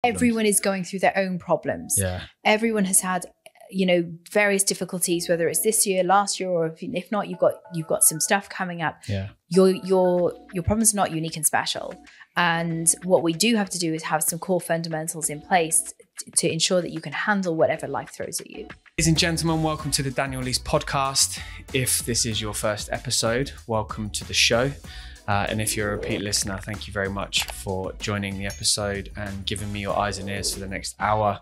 Everyone is going through their own problems. Yeah. Everyone has had, various difficulties, whether it's this year, last year, or if not, you've got some stuff coming up. Yeah. Your problems are not unique and special. And what we do have to do is have some core fundamentals in place to ensure that you can handle whatever life throws at you. Ladies and gentlemen, welcome to the Daniel Lees podcast. If this is your first episode, welcome to the show. And if you're a repeat listener, thank you very much for joining the episode and giving me your eyes and ears for the next hour.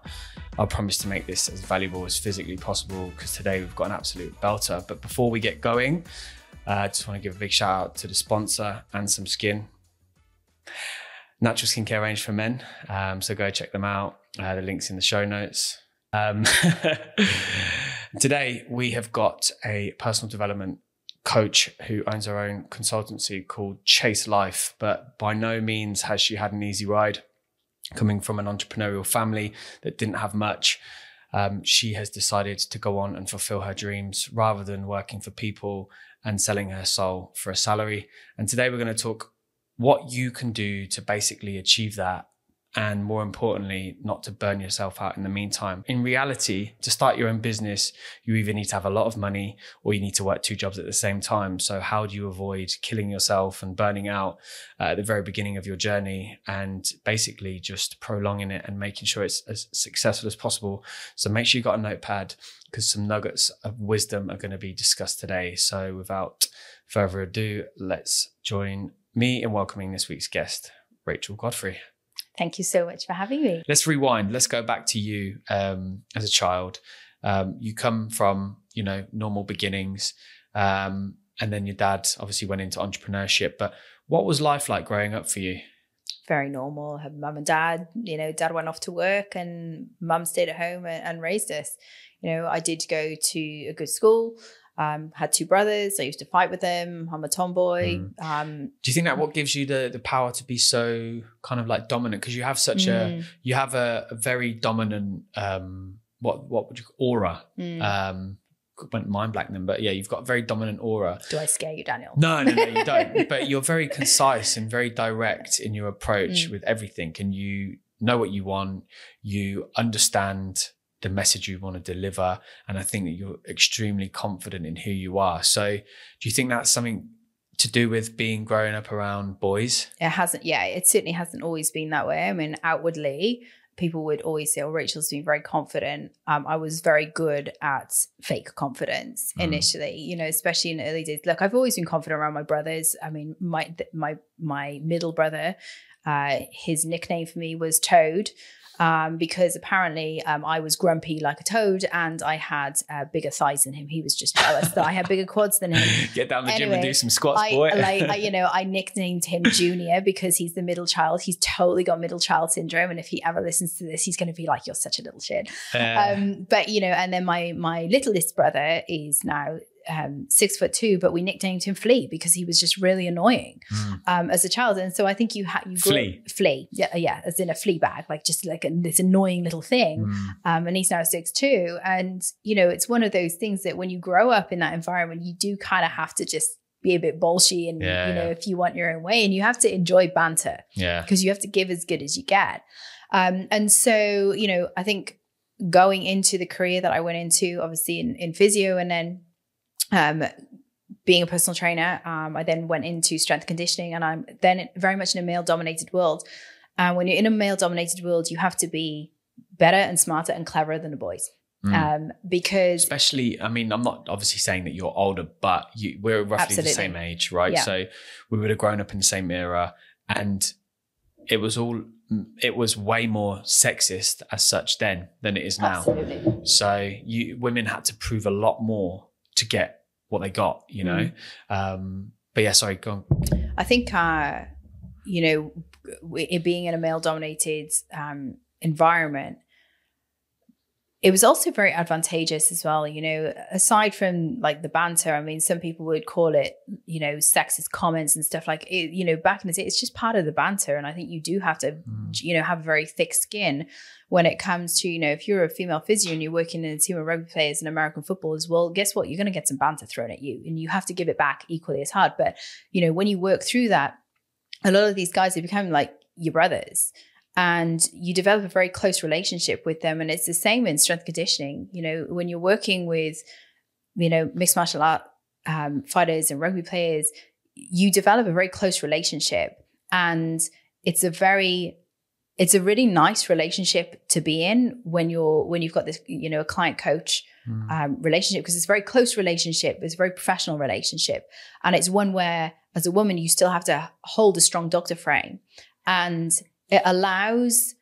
I promise to make this as valuable as physically possible because today we've got an absolute belter. But before we get going, I just want to give a big shout out to the sponsor, And Some Skin. Natural skincare range for men. So go check them out. The link's in the show notes. Today we have got a personal development coach who owns her own consultancy called Chase Life, but by no means has she had an easy ride. Coming from an entrepreneurial family that didn't have much, she has decided to go on and fulfill her dreams rather than working for people and selling her soul for a salary. And today we're going to talk what you can do to basically achieve that, and more importantly, not to burn yourself out in the meantime. In reality, to start your own business, you either need to have a lot of money or you need to work 2 jobs at the same time. So how do you avoid killing yourself and burning out at the very beginning of your journey, and basically just prolonging it and making sure it's as successful as possible? So make sure you got a notepad because some nuggets of wisdom are going to be discussed today. So without further ado, let's join me in welcoming this week's guest, Rachael Godfrey. Thank you so much for having me. Let's rewind. Let's go back to you as a child. You come from, normal beginnings. And then your dad obviously went into entrepreneurship. But what was life like growing up for you? Very normal. I had mum and dad. Dad went off to work and mum stayed at home and raised us. I did go to a good school. Had 2 brothers. I used to fight with them. I'm a tomboy. Do you think that what gives you the power to be so kind of like dominant? Because you have such a very dominant what would you aura? Went mind blank then, but yeah, you've got a very dominant aura. Do I scare you, Daniel? No, you don't. But you're very concise and very direct in your approach with everything, and you know what you want. You understand the message you want to deliver. And I think that you're extremely confident in who you are. So do you think that's something to do with growing up around boys? It hasn't. Yeah, it certainly hasn't always been that way. I mean, outwardly, people would always say, oh, Rachel's been very confident. I was very good at fake confidence initially, especially in the early days. Look, I've always been confident around my brothers. I mean, my middle brother, his nickname for me was Toad. Because apparently I was grumpy like a toad and I had bigger thighs than him. He was just jealous that I had bigger quads than him. Get down the gym and do some squats, boy. I nicknamed him Junior because he's the middle child. He's totally got middle child syndrome. And if he ever listens to this, he's going to be like, you're such a little shit. And then my littlest brother is now 6'2", but we nicknamed him Flea because he was just really annoying as a child. And so I think you Flea, yeah, as in a flea bag, like just like this annoying little thing. And he's now 6'2", and it's one of those things that when you grow up in that environment, you do kind of have to just be a bit bolshy, and if you want your own way, and you have to enjoy banter, because you have to give as good as you get. And so I think going into the career that I went into, obviously in physio, and then being a personal trainer, I then went into strength conditioning, and I'm then very much in a male-dominated world. And when you're in a male-dominated world, you have to be better and smarter and cleverer than the boys. Because especially, I mean, I'm not obviously saying that you're older, but we're roughly the same age, right? Yeah. So we would have grown up in the same era, and it was way more sexist as such then than it is now. Absolutely. So women had to prove a lot more to get what they got, but yeah, sorry, go on. I think, it being in a male dominated environment, it was also very advantageous as well, aside from like the banter. I mean, some people would call it, sexist comments and stuff like it, back in the day, it's just part of the banter. And I think you do have to, have a very thick skin when it comes to, if you're a female physio and you're working in a team of rugby players and American footballers, well, guess what? You're going to get some banter thrown at you and you have to give it back equally as hard. But, when you work through that, a lot of these guys, they become like your brothers. and you develop a very close relationship with them. And it's the same in strength conditioning. You know, when you're working with, you know, mixed martial art fighters and rugby players, you develop a very close relationship, and it's a really nice relationship to be in when you've got this, you know, a client coach relationship, because it's a very close relationship. It's a very professional relationship. And it's one where, as a woman, you still have to hold a strong doctor frame, and it allows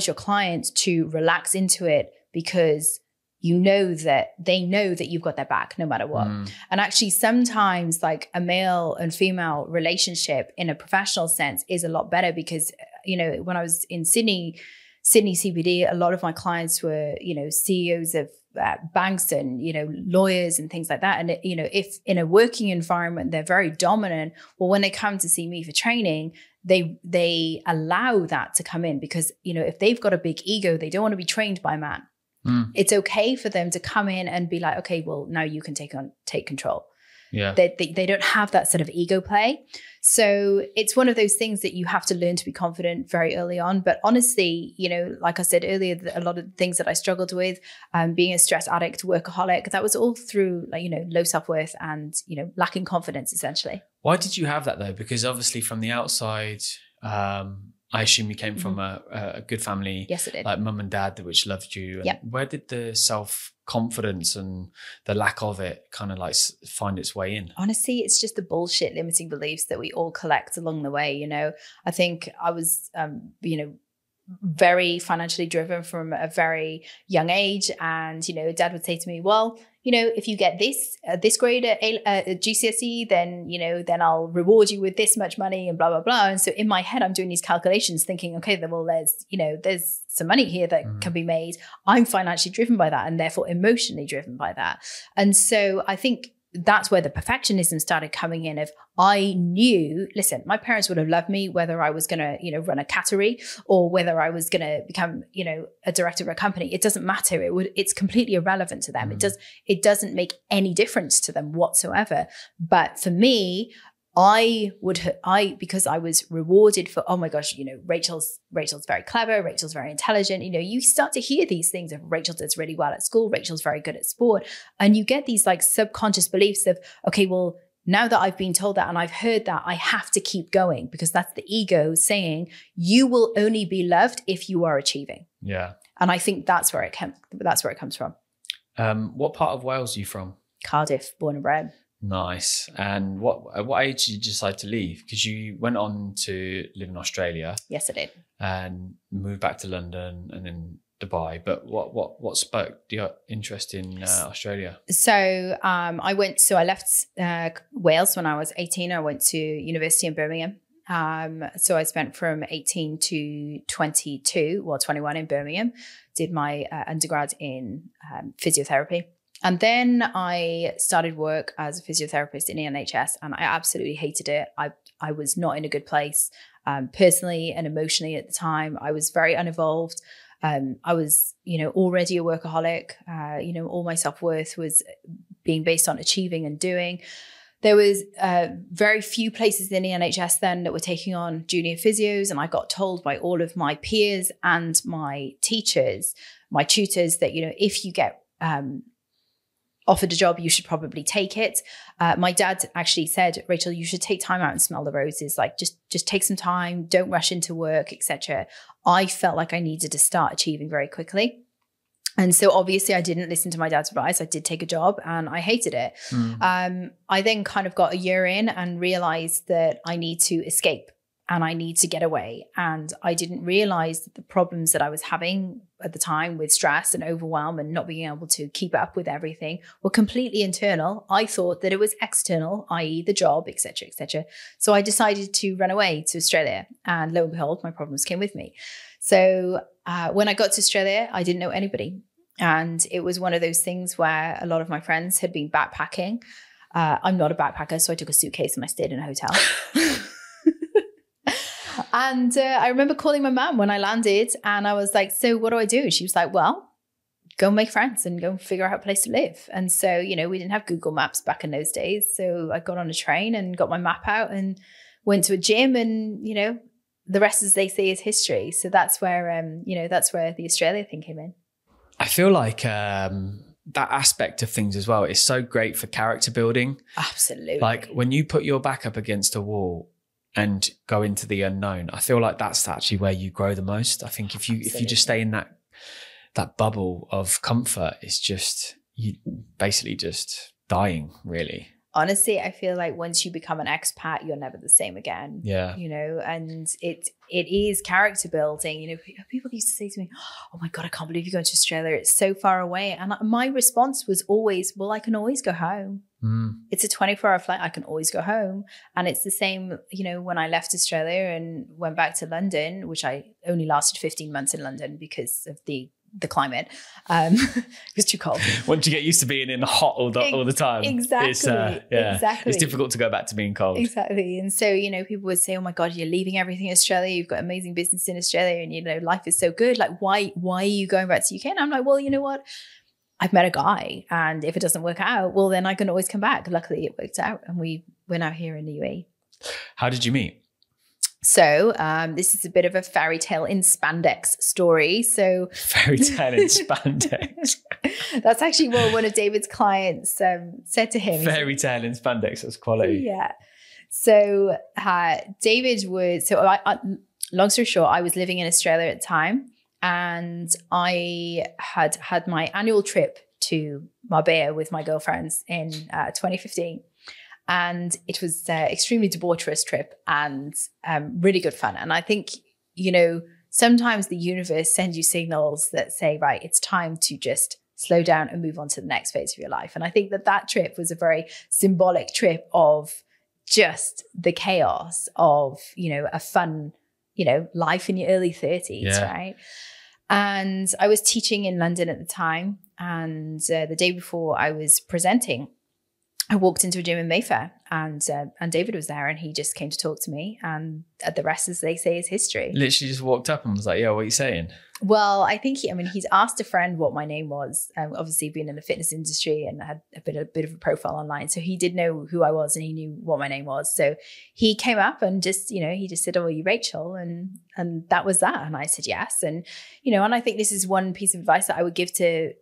your client to relax into it, because you know that they know that you've got their back no matter what. And actually sometimes like a male and female relationship in a professional sense is a lot better, because, you know, when I was in Sydney CBD, a lot of my clients were, you know, CEOs of banks and, you know, lawyers and things like that. And, you know, if in a working environment, they're very dominant, well, when they come to see me for training, they allow that to come in, because, you know, if they've got a big ego, they don't want to be trained by a man. It's okay for them to come in and be like, okay, well, now you can take control. Yeah. They don't have that sort of ego play. So it's one of those things that you have to learn to be confident very early on. But honestly, you know, like I said earlier, a lot of the things that I struggled with, being a stress addict, workaholic, that was all through, like, you know, low self-worth and, you know, lacking confidence, essentially. Why did you have that though? Because obviously from the outside, I assume you came from a good family. Yes, I did. Like mum and dad, which loved you. And where did the self-confidence and the lack of it kind of like find its way in? Honestly, it's just the bullshit limiting beliefs that we all collect along the way. You know, I think I was, you know, very financially driven from a very young age. And, you know, dad would say to me, well, you know, if you get this grade at GCSE, then, you know, then I'll reward you with this much money and blah, blah, blah. And so in my head, I'm doing these calculations thinking, okay, then, well, there's some money here that can be made. I'm financially driven by that, and therefore emotionally driven by that. And so I think that's where the perfectionism started coming in. Of, I knew, listen, my parents would have loved me whether I was going to, you know, run a cattery or whether I was going to become, you know, a director of a company. It doesn't matter. It's completely irrelevant to them. It doesn't make any difference to them whatsoever. But for me, because I was rewarded for, oh my gosh, you know, Rachel's very clever, Rachel's very intelligent. You know, you start to hear these things of Rachel does really well at school, Rachel's very good at sport. And you get these like subconscious beliefs of, okay, well, now that I've been told that and I've heard that, I have to keep going, because that's the ego saying you will only be loved if you are achieving. Yeah. And I think that's where it comes from. What part of Wales are you from? Cardiff, born and bred. Nice. And at what age did you decide to leave? Because you went on to live in Australia. Yes, I did. And moved back to London and then Dubai. But what sparked your interest in Australia? So I left Wales when I was 18. I went to university in Birmingham. So I spent from 18 to 21 in Birmingham, did my undergrad in physiotherapy. And then I started work as a physiotherapist in the NHS, and I absolutely hated it. I was not in a good place personally and emotionally at the time. I was very uninvolved. I was, you know, already a workaholic. You know, all my self-worth was being based on achieving and doing. There was very few places in the NHS then that were taking on junior physios, and I got told by all of my peers and my teachers, my tutors, that, you know, if you get offered a job, you should probably take it. My dad actually said, Rachel, you should take time out and smell the roses. Like just take some time, don't rush into work, etc. I felt like I needed to start achieving very quickly. And so obviously I didn't listen to my dad's advice. I did take a job and I hated it. I then kind of got a year in and realized that I need to escape and I need to get away. And I didn't realize that the problems that I was having at the time with stress and overwhelm and not being able to keep up with everything were completely internal. I thought that it was external, i.e. the job, etc., etc. So I decided to run away to Australia, and lo and behold, my problems came with me. So when I got to Australia, I didn't know anybody. And it was one of those things where a lot of my friends had been backpacking. I'm not a backpacker, so I took a suitcase and I stayed in a hotel. And I remember calling my mum when I landed, and I was like, so what do I do? She was like, well, go make friends and go figure out a place to live. And so, you know, we didn't have Google Maps back in those days. So I got on a train and got my map out and went to a gym, and, you know, the rest, as they say, is history. So that's where, that's where the Australia thing came in. I feel like that aspect of things as well is so great for character building. Absolutely. Like when you put your back up against a wall and go into the unknown, I feel like that's actually where you grow the most. I think if you just stay in that bubble of comfort, it's just you basically just dying, really. Honestly, I feel like once you become an expat, you're never the same again. Yeah. And it is character building. People used to say to me, oh my God, I can't believe you're going to Australia. It's so far away. And my response was always, well, I can always go home. It's a 24-hour flight. I can always go home. And it's the same, when I left Australia and went back to London, which I only lasted 15 months in London because of the climate. It was too cold. Once you get used to being in hot all the time, exactly. It's difficult to go back to being cold. Exactly. And so, people would say, oh my God, you're leaving everything in Australia. You've got amazing business in Australia and, life is so good. Like, why are you going back to UK? And I'm like, well, you know what? I've met a guy, and if it doesn't work out, well, then I can always come back. Luckily, it worked out, and we're now here in the UAE. How did you meet? So this is a bit of a fairy tale in spandex story. So fairy tale in spandex. That's actually what one of David's clients said to him. Fairy tale in spandex, that's quality. Yeah. So David was, long story short, I was living in Australia at the time, and I had my annual trip to Marbella with my girlfriends in 2015. And it was an extremely debaucherous trip and really good fun. And I think, sometimes the universe sends you signals that say, right, it's time to just slow down and move on to the next phase of your life. And I think that trip was a very symbolic trip of just the chaos of, a fun, life in your early 30s, right? And I was teaching in London at the time. And the day before I was presenting, I walked into a gym in Mayfair, and David was there, and he just came to talk to me, and the rest, as they say, is history. Literally just walked up and was like, "Yeah, what are you saying?" Well, I think he's asked a friend what my name was. Obviously, being in the fitness industry and had a bit of a profile online, so he did know who I was and he knew what my name was. So he came up and just, he just said, "Oh, are you Rachel?" And that was that. And I said yes. And and I think this is one piece of advice that I would give to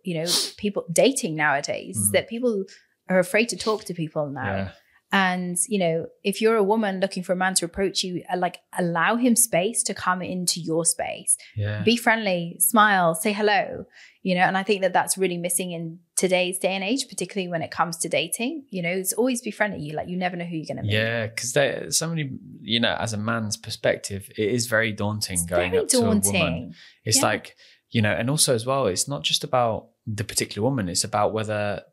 people dating nowadays, is that people are afraid to talk to people now. Yeah. And, if you're a woman looking for a man to approach you, allow him space to come into your space. Yeah. Be friendly, smile, say hello, and I think that that's really missing in today's day and age, particularly when it comes to dating. It's always be friendly. You never know who you're going to meet. Yeah, because so many, as a man's perspective, it is very daunting going up to a woman. It's like, and also as well, it's not just about the particular woman. It's about whether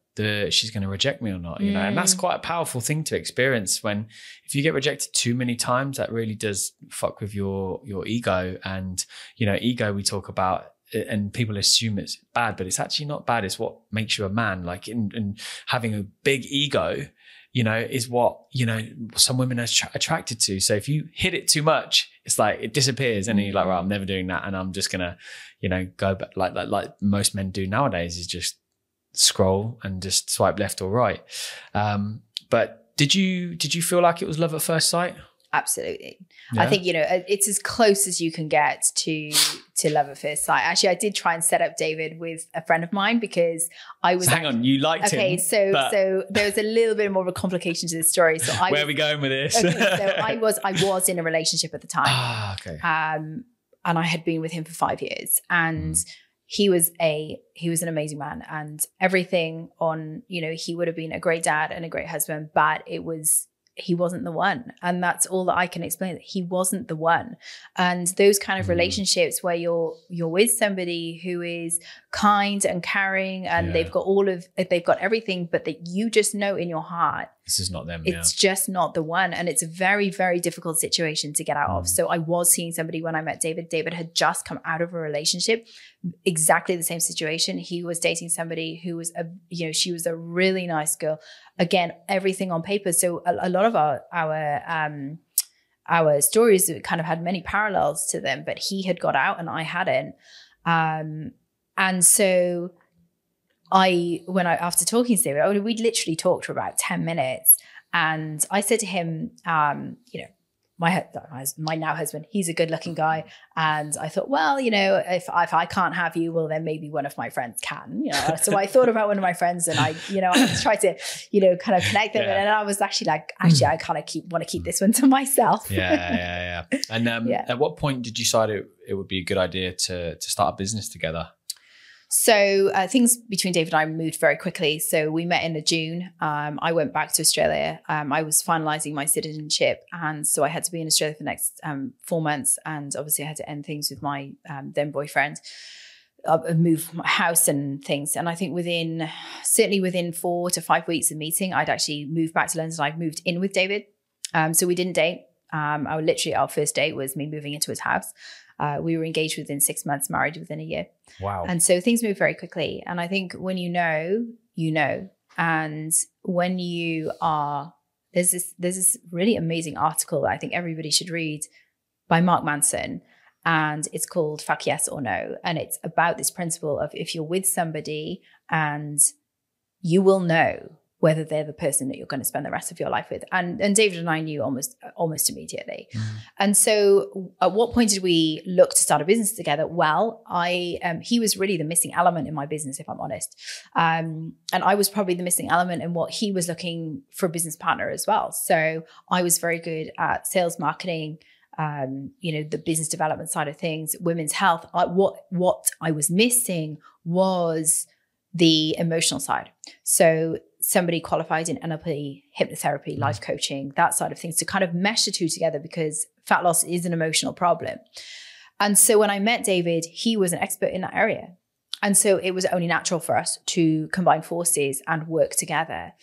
she's going to reject me or not, and that's quite a powerful thing to experience. When if you get rejected too many times, that really does fuck with your ego. And ego we talk about, and people assume it's bad, but it's actually not bad. It's what makes you a man. Like in having a big ego, is what some women are attracted to. So if you hit it too much, it's like it disappears, and then you're like, right, I'm never doing that, and I'm just gonna go back like most men do nowadays, is just scroll and just swipe left or right. But did you feel like it was love at first sight? Absolutely. Yeah. I think, it's as close as you can get to love at first sight. Actually, I did try and set up David with a friend of mine because I was... Hang on, you liked him. Okay, so there was a little bit more of a complication to this story. So where are we going with this? Okay, so I was in a relationship at the time. Ah, okay. And I had been with him for 5 years, and he was an amazing man, and everything on, he would have been a great dad and a great husband, but he wasn't the one. And that's all that I can explain, that he wasn't the one. And those kind of relationships where you're with somebody who is kind and caring, and they've got everything, but that you just know in your heart, this is not them. It's just not the one. And it's a very, very difficult situation to get out of. So I was seeing somebody when I met David. David had just come out of a relationship, exactly the same situation. He was dating somebody who was she was a really nice girl. Again, everything on paper. So a lot of our stories kind of had many parallels to them, but he had got out and I hadn't. And so after talking to David, we'd literally talked for about 10 minutes, and I said to him, my now husband, he's a good looking guy. And I thought, well, you know, if I can't have you, well, then maybe one of my friends can, you know. So I thought about one of my friends and I tried to, you know, kind of connect them. Yeah. And I was actually like, I kind of want to keep this one to myself. Yeah. And at what point did you decide it would be a good idea to start a business together? So things between David and I moved very quickly. So we met in June. I went back to Australia. I was finalizing my citizenship. And so I had to be in Australia for the next 4 months. And obviously I had to end things with my then boyfriend, move my house and things. And I think certainly within 4 to 5 weeks of meeting, I'd actually moved back to London. I'd moved in with David. So we didn't date. Our first date was me moving into his house. We were engaged within 6 months, married within a year. Wow. And so things move very quickly. And I think when you know, you know. And when you are, there's this really amazing article that I think everybody should read by Mark Manson. And it's called Fuck Yes or No. And it's about this principle of if you're with somebody and you will know whether they're the person that you're going to spend the rest of your life with. And David and I knew almost immediately. And so at what point did we look to start a business together? Well, he was really the missing element in my business, if I'm honest. And I was probably the missing element in what he was looking for a business partner as well. So I was very good at sales, marketing, the business development side of things, women's health. What I was missing was the emotional side. So somebody qualified in NLP, hypnotherapy, life coaching, that side of things, to kind of mesh the two together, because fat loss is an emotional problem. And so when I met David, he was an expert in that area. And so it was only natural for us to combine forces and work together.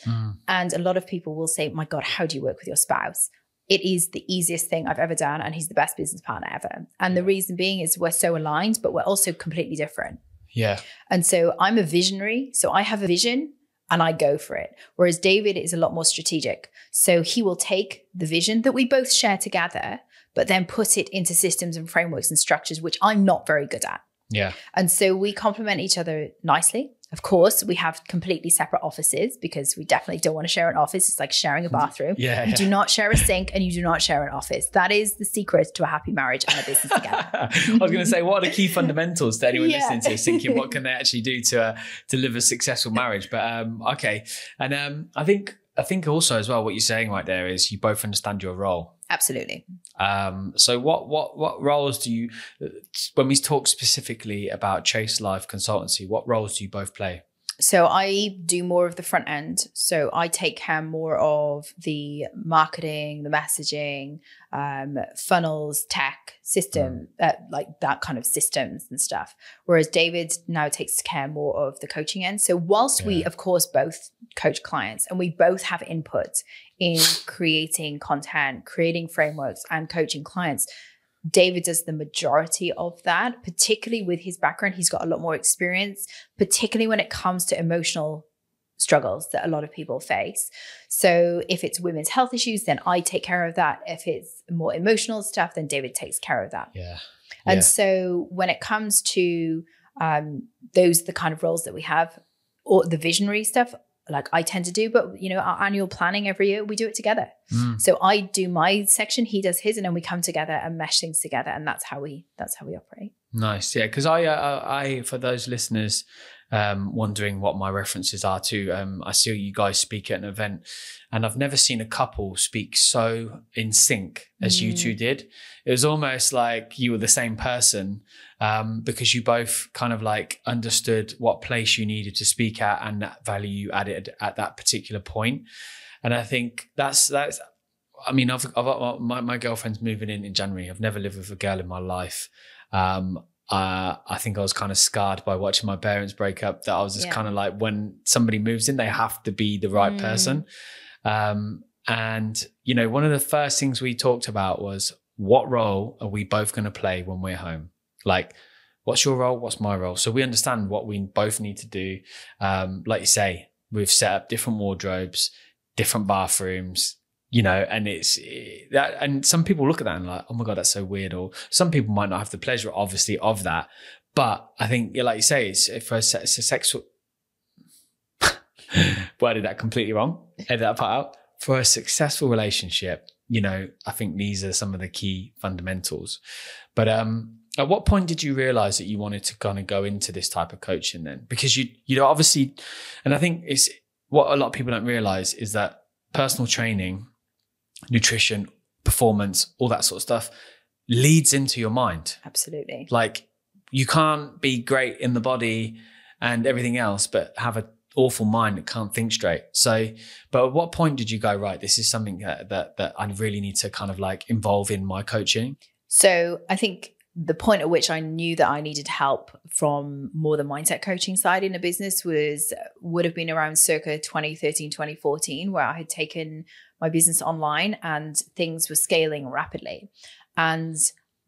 And a lot of people will say, my God, how do you work with your spouse? It is the easiest thing I've ever done. And he's the best business partner ever. And the reason being is we're so aligned, but we're also completely different. Yeah. And so I'm a visionary. So I have a vision and I go for it. Whereas David is a lot more strategic. So he will take the vision that we both share together, but then put it into systems and frameworks and structures, which I'm not very good at. Yeah. And so we complement each other nicely. Of course, we have completely separate offices because we definitely don't want to share an office. It's like sharing a bathroom. You do not share a sink and you do not share an office. That is the secret to a happy marriage and a business together. I was going to say, what are the key fundamentals to anyone listening to this, thinking what can they actually do to live a successful marriage? But okay. And I think also as well, what you're saying right there is you both understand your role. Absolutely. So what roles do you, when we talk specifically about Chase Life Consultancy, what roles do you both play? So I do more of the front end. So I take care more of the marketing, the messaging, funnels, tech, system, like that kind of systems and stuff. Whereas David now takes care more of the coaching end. So whilst we, of course, both coach clients and we both have input in creating content, creating frameworks and coaching clients, David does the majority of that, particularly with his background. He's got a lot more experience, particularly when it comes to emotional struggles that a lot of people face. So if it's women's health issues, then I take care of that. If it's more emotional stuff, then David takes care of that. And so when it comes to those, the kind of roles that we have, or the visionary stuff, like I tend to do, but our annual planning every year, we do it together. So I do my section, he does his, and then we come together and mesh things together. And that's how we operate. Nice. Yeah. Cause I, for those listeners, wondering what my references are to, I see you guys speak at an event, and I've never seen a couple speak so in sync as you two did. It was almost like you were the same person, because you both kind of like understood what place you needed to speak at and that value you added at that particular point. And I think that's, I mean, my girlfriend's moving in January. I've never lived with a girl in my life. I think I was kind of scarred by watching my parents break up, that I was just kind of like, when somebody moves in, they have to be the right person. And, one of the first things we talked about was, what role are we both going to play when we're home? Like, what's your role? What's my role? So we understand what we both need to do. Like you say, we've set up different wardrobes, different bathrooms, and it's that. And some people look at that and like, oh my God, that's so weird. Or some people might not have the pleasure, obviously, of that. But I think, like you say, it's a sexual. But I did that completely wrong. Edit that part out. For a successful relationship, I think these are some of the key fundamentals. But at what point did you realize that you wanted to kind of go into this type of coaching then? Because you obviously, and I think it's what a lot of people don't realize is that personal training, nutrition, performance, all that sort of stuff leads into your mind. Absolutely. Like you can't be great in the body and everything else, but have an awful mind that can't think straight. So, but at what point did you go, right, this is something that I really need to kind of like involve in my coaching? So I think the point at which I knew that I needed help from more the mindset coaching side in the business would have been around circa 2013, 2014, where I had taken my business online and things were scaling rapidly. And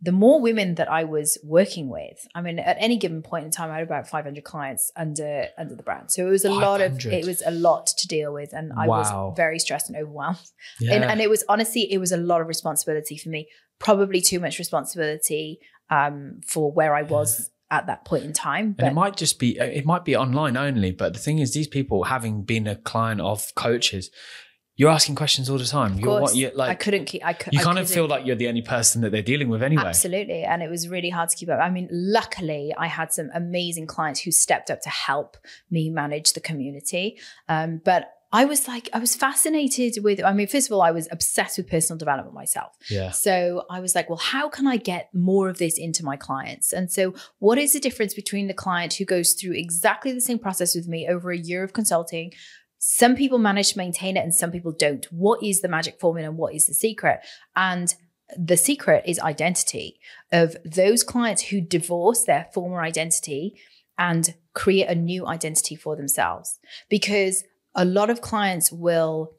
the more women that I was working with, I mean, at any given point in time, I had about 500 clients under the brand. So it was a lot to deal with. And I was very stressed and overwhelmed. Yeah. And it was honestly, it was a lot of responsibility for me, probably too much responsibility for where I was at that point in time. But and it might be online only, but the thing is, these people, having been a client of coaches, you're asking questions all the time. I couldn't feel like you're the only person that they're dealing with anyway. Absolutely. And it was really hard to keep up. I mean, luckily I had some amazing clients who stepped up to help me manage the community. But I was fascinated with, first of all, I was obsessed with personal development myself. Yeah. So I was like, well, how can I get more of this into my clients? And so what is the difference between the client who goes through exactly the same process with me over a year of consulting? Some people manage to maintain it and some people don't. What is the magic formula and what is the secret? And the secret is identity of those clients who divorce their former identity and create a new identity for themselves. Because a lot of clients will,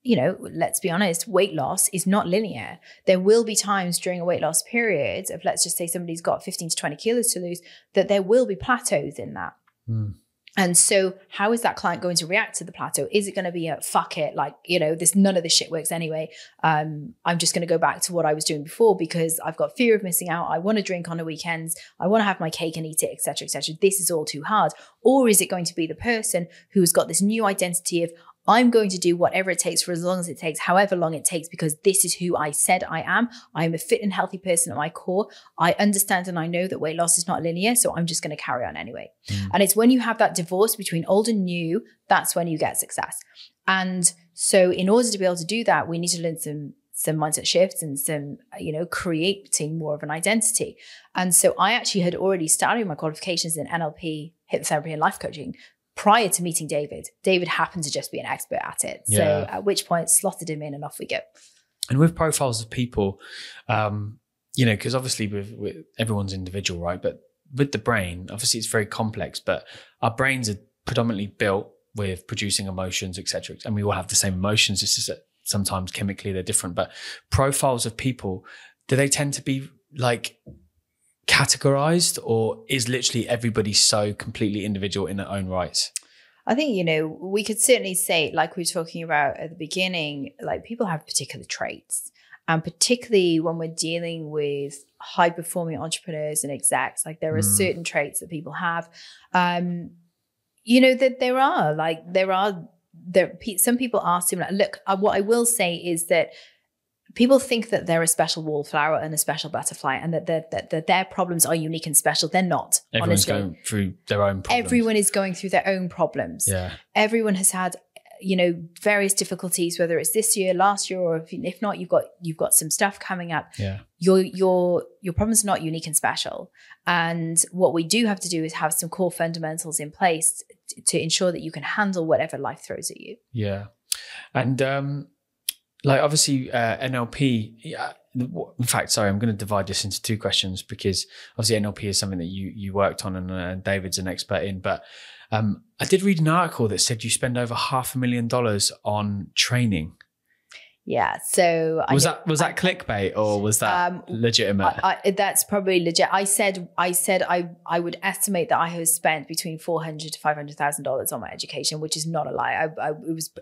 let's be honest, weight loss is not linear. There will be times during a weight loss period of, let's just say somebody's got 15 to 20 kilos to lose, that there will be plateaus in that. Mm. And so how is that client going to react to the plateau? Is it going to be a fuck it, like, none of this shit works anyway. I'm just going to go back to what I was doing before because I've got fear of missing out. I want to drink on the weekends. I want to have my cake and eat it, et cetera, et cetera. This is all too hard. Or is it going to be the person who's got this new identity of, I'm going to do whatever it takes for as long as it takes, however long it takes, because this is who I said I am. I'm a fit and healthy person at my core. I understand and I know that weight loss is not linear, so I'm just going to carry on anyway. Mm. And it's when you have that divorce between old and new, that's when you get success. And so in order to be able to do that, we need to learn some mindset shifts and some, creating more of an identity. And so I actually had already started my qualifications in NLP, hypnotherapy and life coaching prior to meeting David. David happened to just be an expert at it. Yeah. So at which point slotted him in and off we go. And with profiles of people, because obviously with everyone's individual, right? But with the brain, obviously it's very complex, but our brains are predominantly built with producing emotions, etc. And we all have the same emotions. It's just that sometimes chemically they're different, but profiles of people, do they tend to be like categorized, or is literally everybody so completely individual in their own rights? I think, we could certainly say, like we were talking about at the beginning, like people have particular traits. And particularly when we're dealing with high performing entrepreneurs and execs, like there are certain traits that people have. That some people are similar. Look, what I will say is that people think that they're a special wallflower and a special butterfly, and that their problems are unique and special. They're not. Everyone's going through their own problems. Everyone is going through their own problems. Yeah. Everyone has had, various difficulties, whether it's this year, last year, or if not, you've got some stuff coming up. Yeah. Your problems are not unique and special. And what we do have to do is have some core fundamentals in place to ensure that you can handle whatever life throws at you. Yeah. And obviously NLP, in fact, sorry, I'm going to divide this into two questions because obviously NLP is something that you worked on and David's an expert in. But I did read an article that said you spend over $500,000 on training. Yeah. So was that clickbait or was that legitimate? That's probably legit. I said I would estimate that I have spent between $400,000 to $500,000 on my education, which is not a lie.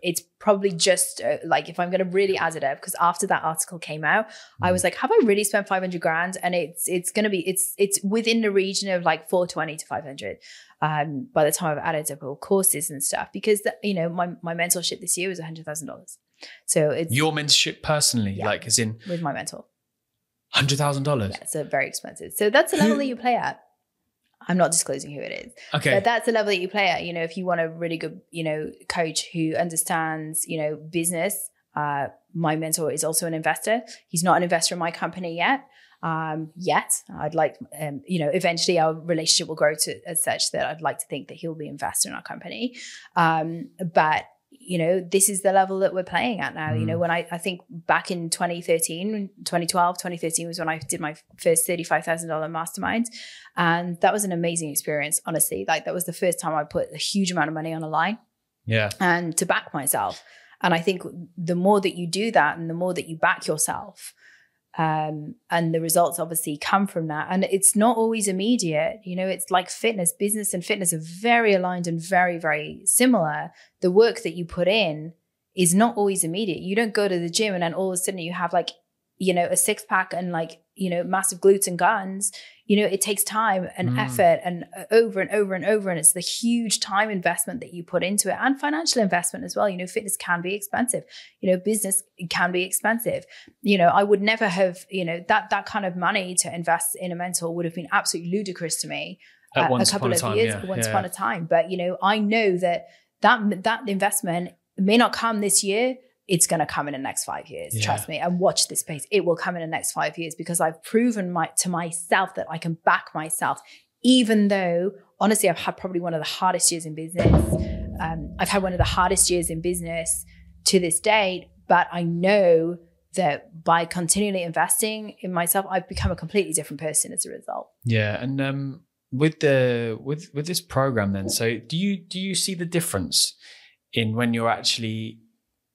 It's probably just if I'm going to really add it up, because after that article came out, I was like, have I really spent 500 grand? And it's going to be it's within the region of like 420 to 500. By the time I've added up all courses and stuff, because my mentorship this year was $100,000. So it's your mentorship personally, like as in with my mentor. $100,000. Yeah, so very expensive. So that's the level that you play at. I'm not disclosing who it is. Okay. But that's the level that you play at. You know, if you want a really good, you know, coach who understands, you know, business, my mentor is also an investor. He's not an investor in my company yet. I'd like, you know, eventually our relationship will grow to as such that I'd like to think that he'll be an investor in our company. But you know, this is the level that we're playing at now. You know, when I think back in 2013 was when I did my first $35,000 mastermind. And that was an amazing experience, honestly. Like that was the first time I put a huge amount of money on the line. Yeah. And to back myself. And I think the more that you do that and the more that you back yourself, and the results obviously come from that. And it's not always immediate. You know, it's like fitness, business and fitness are very aligned and very, very similar. The work that you put in is not always immediate. You don't go to the gym and then all of a sudden you have like, you know, a six pack and like, you know, massive glutes and guns. You know, it takes time and effort and over and over and over. And it's the huge time investment that you put into it and financial investment as well. You know, fitness can be expensive. You know, business can be expensive. You know, I would never have, you know, that kind of money to invest in a mentor would have been absolutely ludicrous to me a couple of years, once upon a time. But, you know, I know that investment may not come this year. It's going to come in the next 5 years. Yeah. Trust me, and watch this space. It will come in the next 5 years because I've proven to myself that I can back myself, even though honestly, I've had probably one of the hardest years in business. I've had one of the hardest years in business to this date, but I know that by continually investing in myself, I've become a completely different person as a result. Yeah. And with this program then, so do you see the difference in when you're actually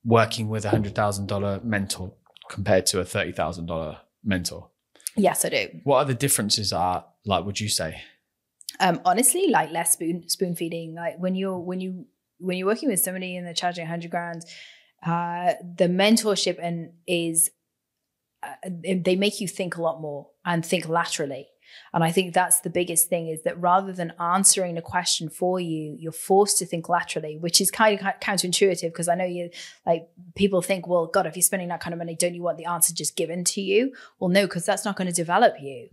working with $100,000 mentor compared to a $30,000 mentor? Yes, I do. What are the differences like, would you say? Honestly, like less spoon feeding. Like when you're working with somebody and they're charging $100,000, the mentorship they make you think a lot more and think laterally. And I think that's the biggest thing, is that rather than answering the question for you, you're forced to think laterally, which is kind of counterintuitive, because I know people think, well, God, if you're spending that kind of money, don't you want the answer just given to you? Well, no, because that's not going to develop you.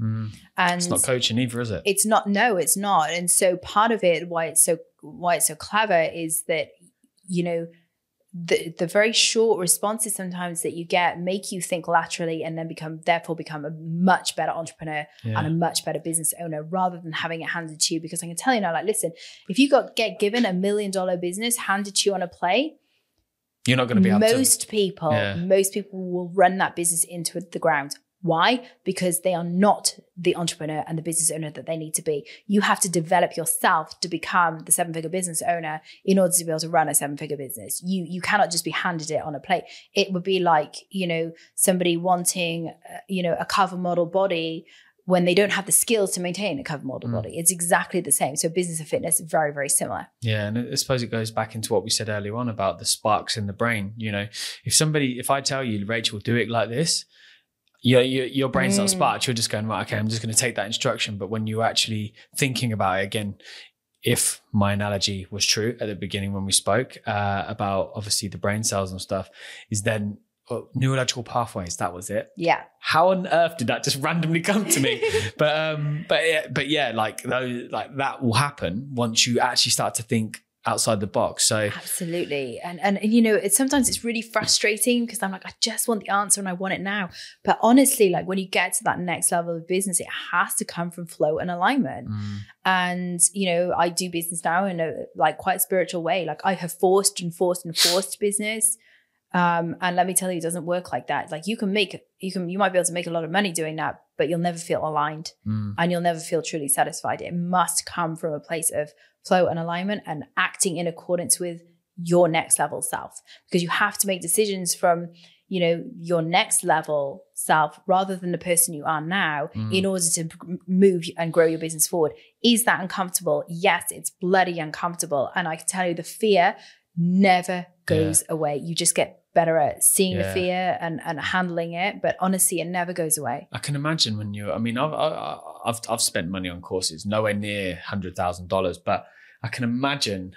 And it's not coaching either, is it? It's not. No, it's not. And so part of it, why it's so clever is that, you know, the very short responses sometimes that you get make you think laterally and then therefore become a much better entrepreneur and a much better business owner, rather than having it handed to you. Because I can tell you now, like, listen, if you get given $1 million business handed to you on a plate, you're not going to be able to. Most people will run that business into the ground. Why? Because they are not the entrepreneur and the business owner that they need to be. You have to develop yourself to become the 7-figure business owner in order to be able to run a 7-figure business. You cannot just be handed it on a plate. It would be like, you know, somebody wanting, you know, a cover model body when they don't have the skills to maintain a cover model body. It's exactly the same. So business and fitness is very, very similar. Yeah. And I suppose it goes back into what we said earlier on about the sparks in the brain. You know, if I tell you, Rachel, do it like this, your brain's not sparked. You're just going, right, okay, I'm just going to take that instruction. But when you're actually thinking about it again, if my analogy was true at the beginning when we spoke about obviously the brain cells and stuff, is then neurological pathways. That was it. Yeah. How on earth did that just randomly come to me? but yeah, like that will happen once you actually start to think outside the box. So absolutely. And you know, sometimes it's really frustrating because I'm like, I just want the answer and I want it now. But honestly, like when you get to that next level of business, it has to come from flow and alignment. And you know, I do business now in a like quite spiritual way. Like I have forced business. And let me tell you, it doesn't work like that. Like you might be able to make a lot of money doing that, but you'll never feel aligned and you'll never feel truly satisfied. It must come from a place of flow and alignment and acting in accordance with your next level self, because you have to make decisions from, you know, your next level self rather than the person you are now in order to move and grow your business forward. Is that uncomfortable? Yes, it's bloody uncomfortable. And I can tell you the fear never goes away. You just get better at seeing the fear and handling it, but honestly, it never goes away. I can imagine when I've spent money on courses, nowhere near $100,000, but I can imagine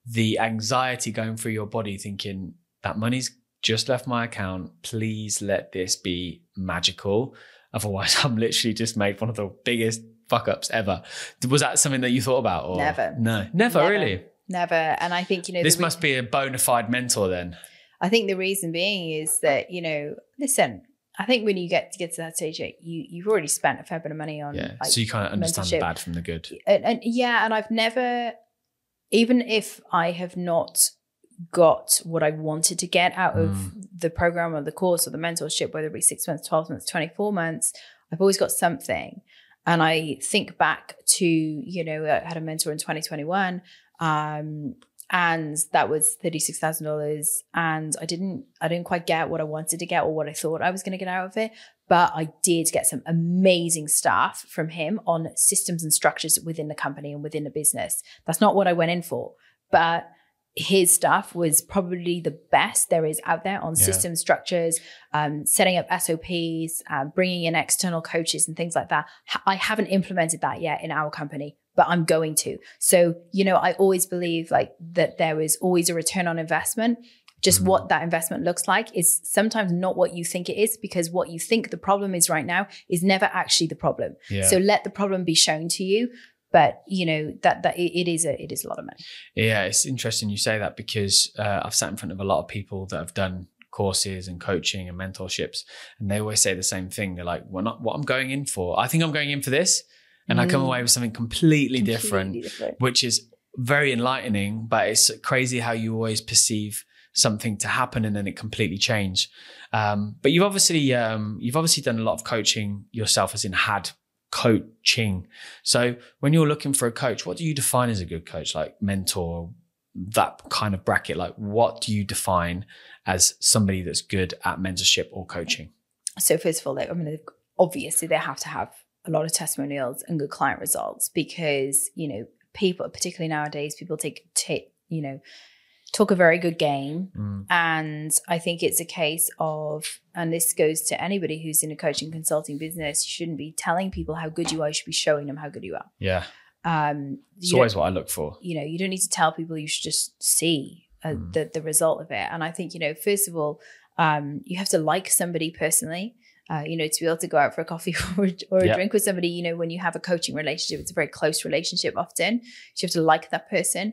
the anxiety going through your body, thinking that money's just left my account. Please let this be magical. Otherwise, I'm literally just made one of the biggest fuck ups ever. Was that something that you thought about? Or? Never. No, never really. Never. And I think, this must be a bona fide mentor then. I think the reason being is that, listen, I think when you get to that stage, you've already spent a fair bit of money on. Yeah. So you kind of understand the bad from the good. And I've never, even if I have not got what I wanted to get out of the program or the course or the mentorship, whether it be 6 months, 12 months, 24 months, I've always got something. And I think back to, I had a mentor in 2021, and that was $36,000. And I didn't quite get what I wanted to get or what I thought I was going to get out of it. But I did get some amazing stuff from him on systems and structures within the company and within the business. That's not what I went in for, but his stuff was probably the best there is out there on system structures, setting up SOPs, bringing in external coaches and things like that. I haven't implemented that yet in our company, but I'm going to. So, I always believe that there is always a return on investment. Just what that investment looks like is sometimes not what you think it is, because what you think the problem is right now is never actually the problem. Yeah. So let the problem be shown to you. But that it is a lot of money. Yeah, it's interesting you say that, because I've sat in front of a lot of people that have done courses and coaching and mentorships, and they always say the same thing. They're like, "Well, not what I'm going in for. I think I'm going in for this," and I come away with something completely different, which is very enlightening. But it's crazy how you always perceive something to happen and then it completely change. But you've obviously done a lot of coaching yourself, as in had coaching. So when you're looking for a coach, what do you define as a good coach? Like mentor, that kind of bracket, like what do you define as somebody that's good at mentorship or coaching? So first of all, obviously they have to have a lot of testimonials and good client results, because, people, particularly nowadays, people talk a very good game. And I think it's a case of, and this goes to anybody who's in a coaching consulting business, you shouldn't be telling people how good you are. You should be showing them how good you are. Yeah. It's always what I look for. You don't need to tell people, you should just see the result of it. And I think, first of all, you have to like somebody personally. To be able to go out for a coffee or a drink with somebody, when you have a coaching relationship, it's a very close relationship often. So you have to like that person.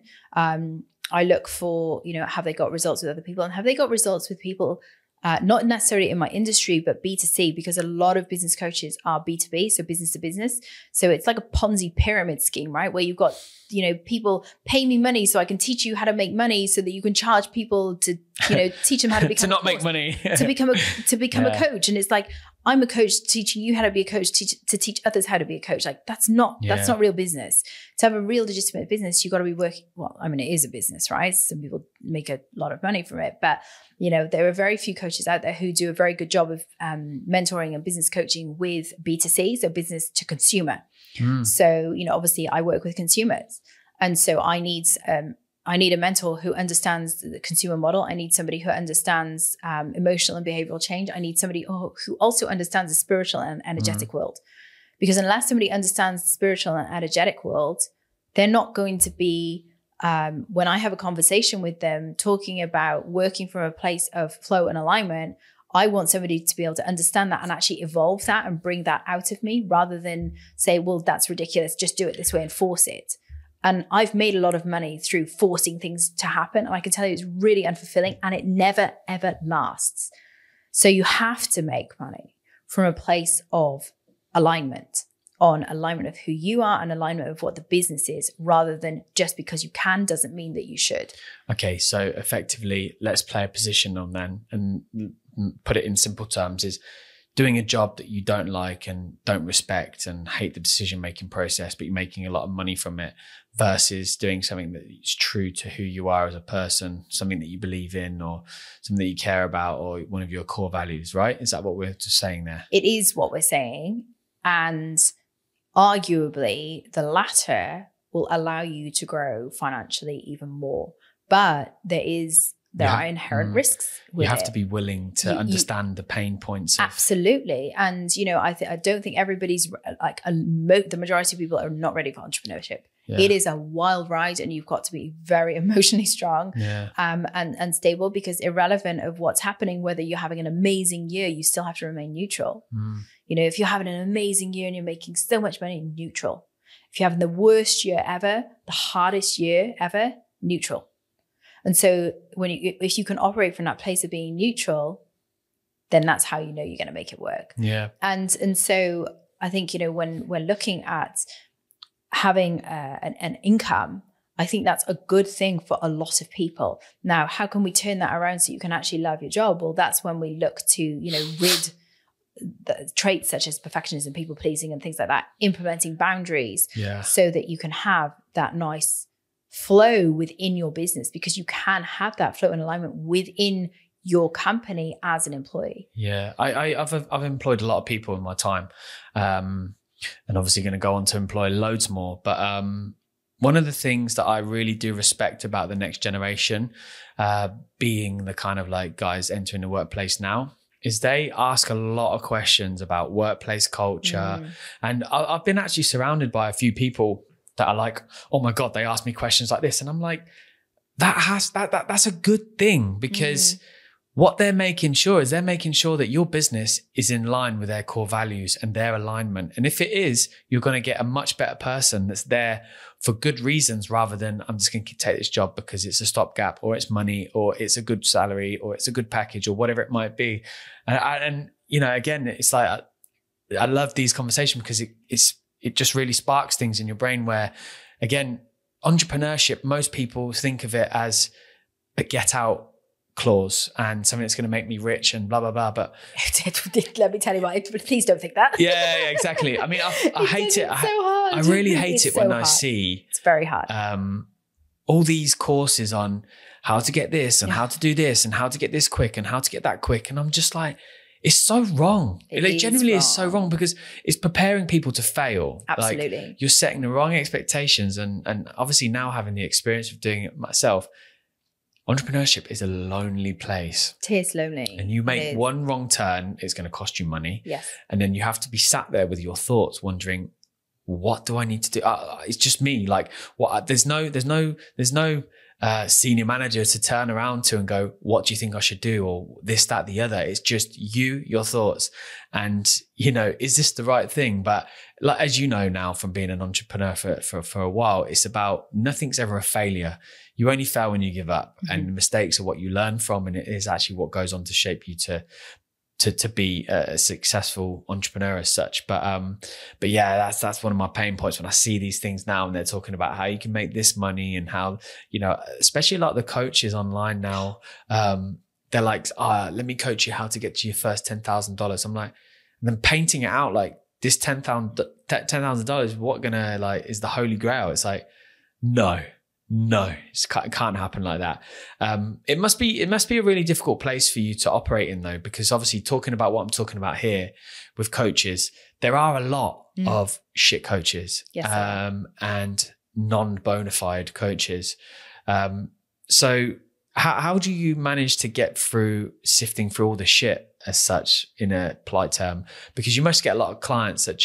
I look for, have they got results with other people, and have they got results with people, not necessarily in my industry, but B2C, because a lot of business coaches are B2B, so business to business. So it's like a Ponzi pyramid scheme, right? Where you've got, people pay me money so I can teach you how to make money, so that you can charge people to, teach them how to become to not make money, to become a coach. And it's like, I'm a coach teaching you how to be a coach, to teach others how to be a coach. Like that's not real business. To have a real legitimate business, you've got to be working. Well, it is a business, right? Some people make a lot of money from it, but there are very few coaches out there who do a very good job of mentoring and business coaching with B2C, so business to consumer. So, obviously I work with consumers. And so I need a mentor who understands the consumer model. I need somebody who understands emotional and behavioral change. I need somebody who also understands the spiritual and energetic world. Because unless somebody understands the spiritual and energetic world, they're not going to be, when I have a conversation with them talking about working from a place of flow and alignment, I want somebody to be able to understand that and actually evolve that and bring that out of me, rather than say, well, that's ridiculous, just do it this way and force it. And I've made a lot of money through forcing things to happen. And I can tell you it's really unfulfilling, and it never, ever lasts. So you have to make money from a place of alignment, on alignment of who you are and alignment of what the business is, rather than just because you can doesn't mean that you should. Okay, so effectively, let's play a position on then and put it in simple terms, is doing a job that you don't like and don't respect and hate the decision-making process, but you're making a lot of money from it, versus doing something that is true to who you are as a person, something that you believe in or something that you care about, or one of your core values, right? Is that what we're just saying there? It is what we're saying. And arguably, the latter will allow you to grow financially even more. But there is there are inherent risks with You have it. to be willing to understand the pain points. Absolutely. And, you know, I don't think everybody's like, the majority of people are not ready for entrepreneurship. Yeah. It is a wild ride, and you've got to be very emotionally strong and stable, because irrelevant of what's happening, whether you're having an amazing year, you still have to remain neutral. You know, if you're having an amazing year and you're making so much money, neutral. If you're having the worst year ever, the hardest year ever, neutral. And so if you can operate from that place of being neutral, then that's how you know you're going to make it work. Yeah. And so I think, you know, when we're looking at having an income, I think that's a good thing for a lot of people. Now, how can we turn that around so you can actually love your job? Well, that's when we look to, you know, rid the traits such as perfectionism, people pleasing, and things like that, implementing boundaries so that you can have that nice flow within your business, because you can have that flow and alignment within your company as an employee. Yeah, I've employed a lot of people in my time, and obviously going to go on to employ loads more. But one of the things that I really do respect about the next generation, being the kind of like guys entering the workplace now, is they ask a lot of questions about workplace culture. And I've been actually surrounded by a few people that are like, oh my God, they ask me questions like this. And I'm like, that's a good thing, because what they're making sure is they're making sure that your business is in line with their core values and their alignment. And if it is, you're going to get a much better person that's there for good reasons, rather than I'm just going to take this job because it's a stopgap, or it's money, or it's a good salary, or it's a good package, or whatever it might be. And you know, again, it's like, I love these conversations because it just really sparks things in your brain where, again, entrepreneurship, most people think of it as a get out clause and something that's going to make me rich and blah, blah, blah. But let me tell you what, please don't think that. Yeah, exactly. I mean, I hate it. So hard. I really hate it when I see it's very hard. All these courses on how to get this and how to do this and how to get this quick and how to get that quick. And I'm just like, it's so wrong. It genuinely is so wrong, because it's preparing people to fail. Absolutely. Like, you're setting the wrong expectations. And obviously now having the experience of doing it myself, entrepreneurship is a lonely place. It is lonely. And you make one wrong turn, it's going to cost you money. Yes. And then you have to be sat there with your thoughts wondering, what do I need to do? It's just me. Like, what? There's no senior manager to turn around to and go, what do you think I should do? Or this, that, the other. It's just you, your thoughts. And, you know, is this the right thing? But like, as you know now from being an entrepreneur for a while, it's about nothing's ever a failure. You only fail when you give up, and mistakes are what you learn from. And it is actually what goes on to shape you to be a successful entrepreneur as such. But yeah, that's one of my pain points when I see these things now, and they're talking about how you can make this money and how, you know, especially like the coaches online now, they're like, let me coach you how to get to your first $10,000. I'm like, and then painting it out like this $10,000, what gonna like is the holy grail. It's like, no, it can't happen like that. It must be a really difficult place for you to operate in, though, because obviously talking about what I'm talking about here with coaches, there are a lot of shit coaches, and non-bona fide coaches. So how do you manage to get through sifting through all the shit as such, in a polite term? Because you must get a lot of clients that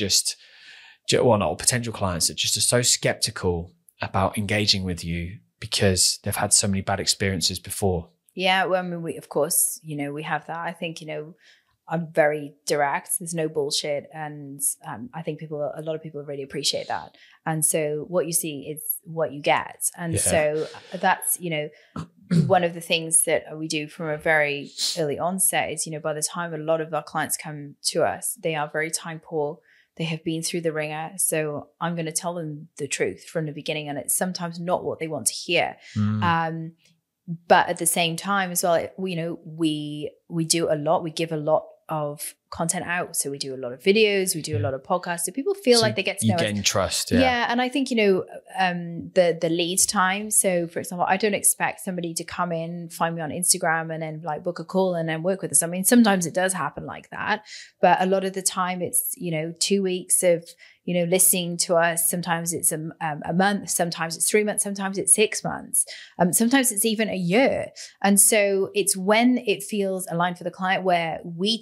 potential clients that just are so skeptical about engaging with you because they've had so many bad experiences before. Yeah, well, I mean, we, of course, you know, we have that. I think, you know, I'm very direct. There's no bullshit. And I think a lot of people really appreciate that. And so what you see is what you get. And so that's, you know, one of the things that we do from a very early onset is, you know, by the time a lot of our clients come to us, they are very time poor. They have been through the ringer. So I'm going to tell them the truth from the beginning. And it's sometimes not what they want to hear. But at the same time as well, you know, we do a lot. We give a lot of content out. So we do a lot of videos, we do a lot of podcasts. So people feel like they get to know us. You gain trust. Yeah. And I think, the lead time. So for example, I don't expect somebody to come in, find me on Instagram and then like book a call and then work with us. I mean, sometimes it does happen like that, but a lot of the time it's, 2 weeks of, listening to us. Sometimes it's a month, sometimes it's 3 months, sometimes it's 6 months. Sometimes it's even a year. And so it's when it feels aligned for the client where we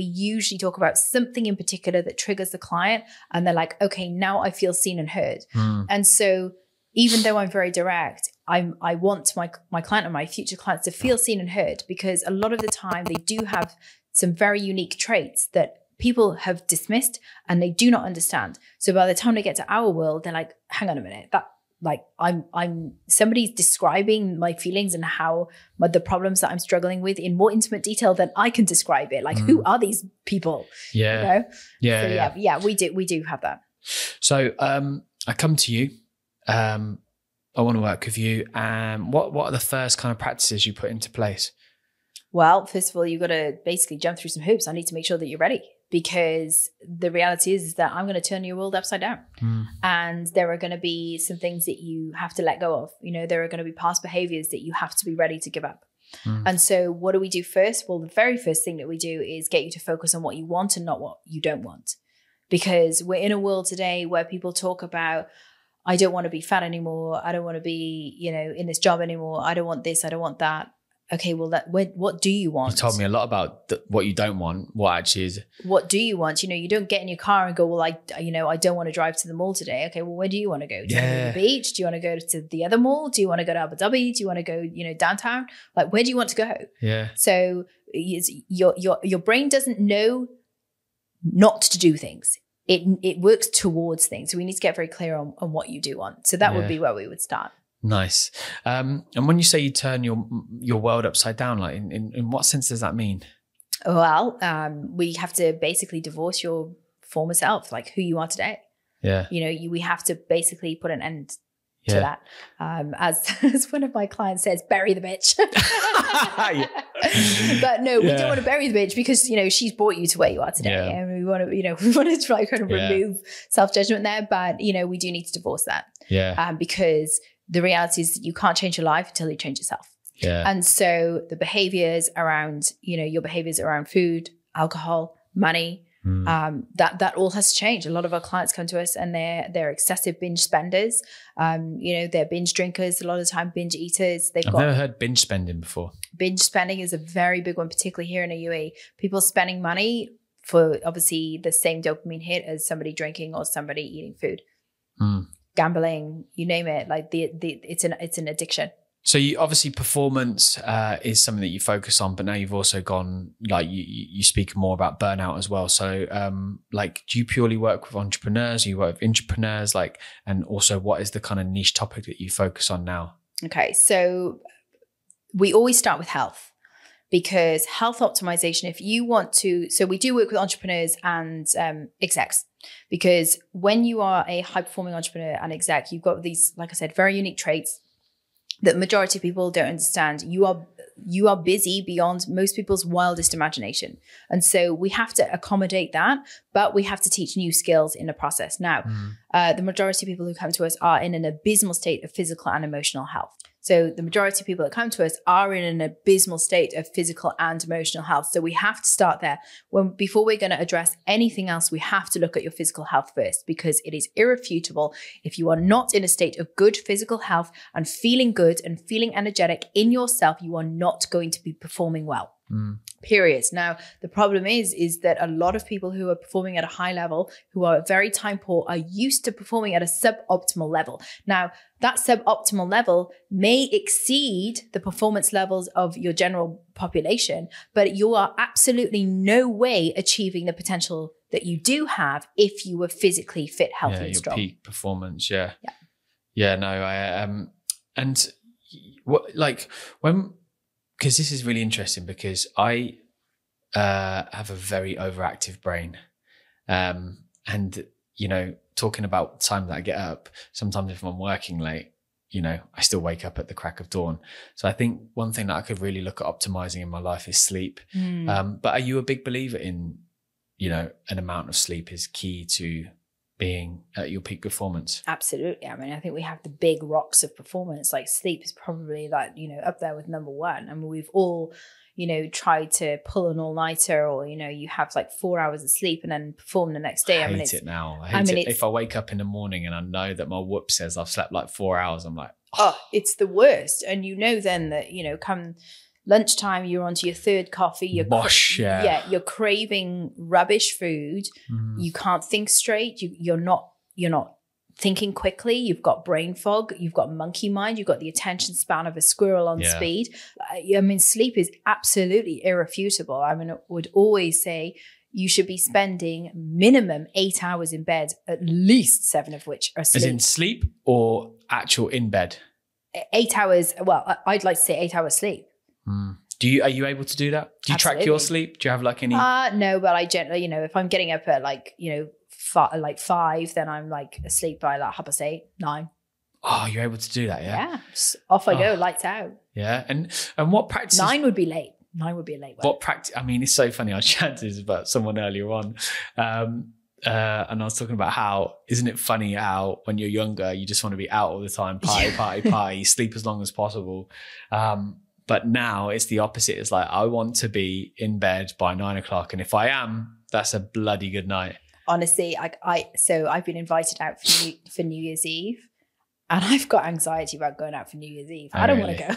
usually talk about something in particular that triggers the client. And they're like, okay, now I feel seen and heard. And so even though I'm very direct, I want my client and my future clients to feel seen and heard, because a lot of the time they do have some very unique traits that people have dismissed and they do not understand. So by the time they get to our world, they're like, hang on a minute, that like I'm somebody's describing my feelings and how the problems that I'm struggling with in more intimate detail than I can describe it. Like, who are these people? Yeah. We do have that. So I come to you. I want to work with you. What are the first kind of practices you put into place? Well, first of all, you've got to basically jump through some hoops. I need to make sure that you're ready, because the reality is that I'm going to turn your world upside down. And there are going to be some things that you have to let go of. There are going to be past behaviors that you have to be ready to give up. And so what do we do first? Well, the very first thing that we do is get you to focus on what you want and not what you don't want. Because we're in a world today where people talk about, I don't want to be fat anymore. I don't want to be, in this job anymore. I don't want this. I don't want that. Okay, well, what do you want? You told me a lot about what you don't want. What actually is? What do you want? You don't get in your car and go, well, I don't want to drive to the mall today. Okay, well, where do you want to go? Do you want to go to the beach? Do you want to go to the other mall? Do you want to go to Abu Dhabi? Do you want to go, downtown? Like, where do you want to go? Yeah. So your brain doesn't know not to do things. It works towards things. So we need to get very clear on what you do want. So that would be where we would start. Nice. And when you say you turn your world upside down, like in what sense does that mean? Well, we have to basically divorce your former self, like who you are today. Yeah. We have to basically put an end to that. As one of my clients says, bury the bitch. But no, we don't want to bury the bitch, because she's brought you to where you are today, and we want to try kind of remove self-judgment there. But we do need to divorce that. Because the reality is that you can't change your life until you change yourself. And so the behaviors around your behaviors around food, alcohol, money, that all has to change. A lot of our clients come to us and they're excessive binge spenders. They're binge drinkers, a lot of the time binge eaters. I've never heard binge spending before. Binge spending is a very big one, particularly here in the UAE. People spending money for obviously the same dopamine hit as somebody drinking or somebody eating food. Gambling, you name it. Like it's an addiction. So you obviously performance is something that you focus on, but now you've also gone like you speak more about burnout as well. So do you purely work with entrepreneurs? Do you work with intrapreneurs? And also what is the kind of niche topic that you focus on now? Okay, so we always start with health, because health optimization, if you want to, so we do work with entrepreneurs and execs, because when you are a high performing entrepreneur and exec, you've got these, like I said, very unique traits that the majority of people don't understand. You are busy beyond most people's wildest imagination. And so we have to accommodate that, but we have to teach new skills in the process. Now, the majority of people who come to us are in an abysmal state of physical and emotional health. So the majority of people that come to us are in an abysmal state of physical and emotional health. So we have to start there. Before we're going to address anything else, we have to look at your physical health first, because it is irrefutable. If you are not in a state of good physical health and feeling good and feeling energetic in yourself, you are not going to be performing well. Period. Now, the problem is that a lot of people who are performing at a high level, who are very time poor, are used to performing at a suboptimal level. Now, that suboptimal level may exceed the performance levels of your general population, but you are absolutely no way achieving the potential that you do have if you were physically fit, healthy, and strong. Peak performance. Yeah. And what, because this is really interesting, because I have a very overactive brain. And, talking about the time that I get up, sometimes if I'm working late, I still wake up at the crack of dawn. So I think one thing that I could really look at optimizing in my life is sleep. But are you a big believer in you know, an amount of sleep is key to being at your peak performance. Absolutely. I mean, I think we have the big rocks of performance. Like sleep is probably like, you know, up there with number one. I mean, we've all, you know, tried to pull an all-nighter, or, you know, you have like 4 hours of sleep and then perform the next day. I hate it now. I hate it. If I wake up in the morning and I know that my whoop says I've slept like 4 hours, I'm like, oh, it's the worst. And you know then that, you know, come lunchtime, you're onto your third coffee. You're craving rubbish food. You can't think straight. You're not thinking quickly. You've got brain fog. You've got monkey mind. You've got the attention span of a squirrel on speed. I mean, sleep is absolutely irrefutable. I mean, I would always say you should be spending minimum 8 hours in bed, at least 7 of which are sleep. As in sleep or actual in bed? 8 hours. Well, I'd like to say 8 hours sleep. Are you able to do that? Do you track your sleep? Do you have like any? No, but I generally, you know, if I'm getting up at like, you know, 5, then I'm like asleep by like 8:30, 9. Oh, you're able to do that, yeah? Yeah, just off I go, lights out. Yeah, and what practice? 9 would be late. 9 would be a late one. What practice? I mean, it's so funny. I was chatting about someone earlier on, and I was talking about how, isn't it funny how when you're younger, you just want to be out all the time, party, sleep as long as possible. But now it's the opposite. It's like, I want to be in bed by 9 o'clock. And if I am, that's a bloody good night. Honestly, so I've been invited out for New Year's Eve, and I've got anxiety about going out for New Year's Eve. I don't want to go.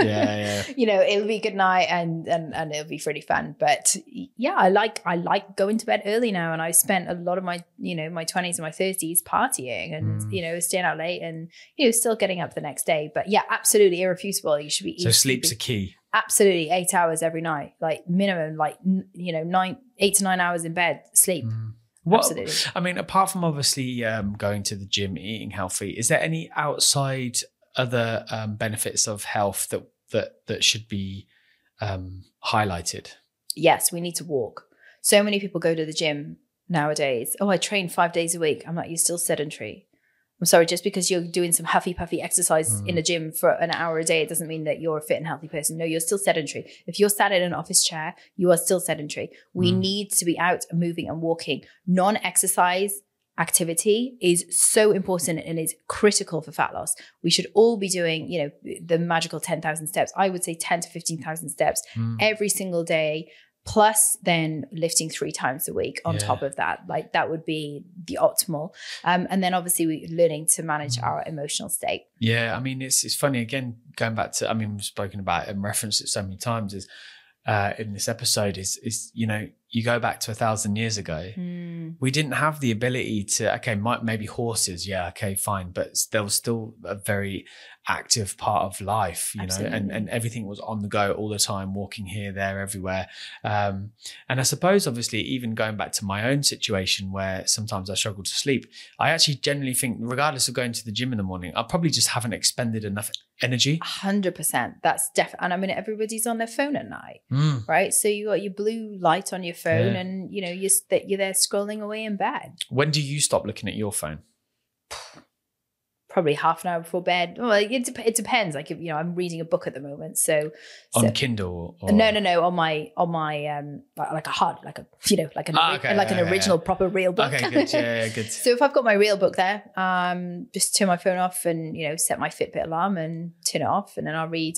Yeah. You know, it'll be a good night and it'll be pretty fun. But yeah, I like going to bed early now, and I spent a lot of my, you know, my 20s and my 30s partying and, you know, staying out late and, you know, still getting up the next day. But yeah, absolutely irrefutable. You should be So sleep's a key. Absolutely, 8 hours every night, like minimum, like, you know, 8 to 9 hours in bed, sleep. Absolutely. I mean, apart from obviously going to the gym, eating healthy, is there any outside other benefits of health that should be highlighted? Yes, we need to walk. So many people go to the gym nowadays. Oh, I train 5 days a week. I'm like, you're still sedentary. I'm sorry, just because you're doing some huffy puffy exercise in a gym for an hour a day, it doesn't mean that you're a fit and healthy person. No, you're still sedentary. If you're sat in an office chair, you are still sedentary. We need to be out and moving and walking. Non-exercise activity is so important and is critical for fat loss. We should all be doing, you know, the magical 10,000 steps. I would say 10 to 15,000 steps every single day, plus then lifting 3 times a week on top of that. Like that would be the optimal. And then obviously we're learning to manage our emotional state. Yeah, I mean, it's funny, again, going back to, I mean, we've spoken about it and referenced it so many times, is in this episode is, you know, you go back to 1,000 years ago, we didn't have the ability to, okay, maybe horses, yeah, okay, fine, but there was still a very active part of life, you know, and everything was on the go all the time, walking here, there, everywhere. And I suppose, obviously, even going back to my own situation where sometimes I struggle to sleep, I actually generally think, regardless of going to the gym in the morning, I probably just haven't expended enough energy. 100%. That's definitely, and I mean, everybody's on their phone at night, right? So you got your blue light on your phone and, you know, you're there scrolling away in bed. When do you stop looking at your phone? Probably half an hour before bed. Well, it depends. Like, you know, I'm reading a book at the moment, so on Kindle. Or... No, on my like a hard, like a, you know, like an original proper real book. Okay, good. Yeah, good. So if I've got my real book there, just turn my phone off and, you know, set my Fitbit alarm and turn it off, and then I'll read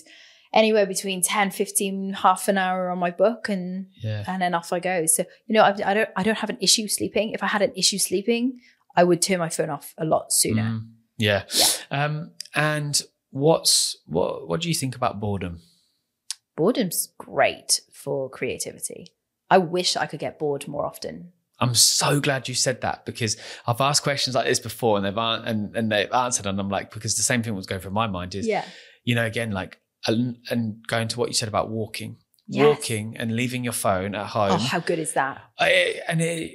anywhere between 10, 15, half an hour on my book, and then off I go. So, you know, I don't have an issue sleeping. If I had an issue sleeping, I would turn my phone off a lot sooner. Yeah. And what do you think about boredom? Boredom's great for creativity. I wish I could get bored more often. I'm so glad you said that, because I've asked questions like this before and they've answered, and I'm like, because the same thing was going through my mind is, you know, again, like, and going to what you said about walking. Walking and leaving your phone at home. Oh, how good is that?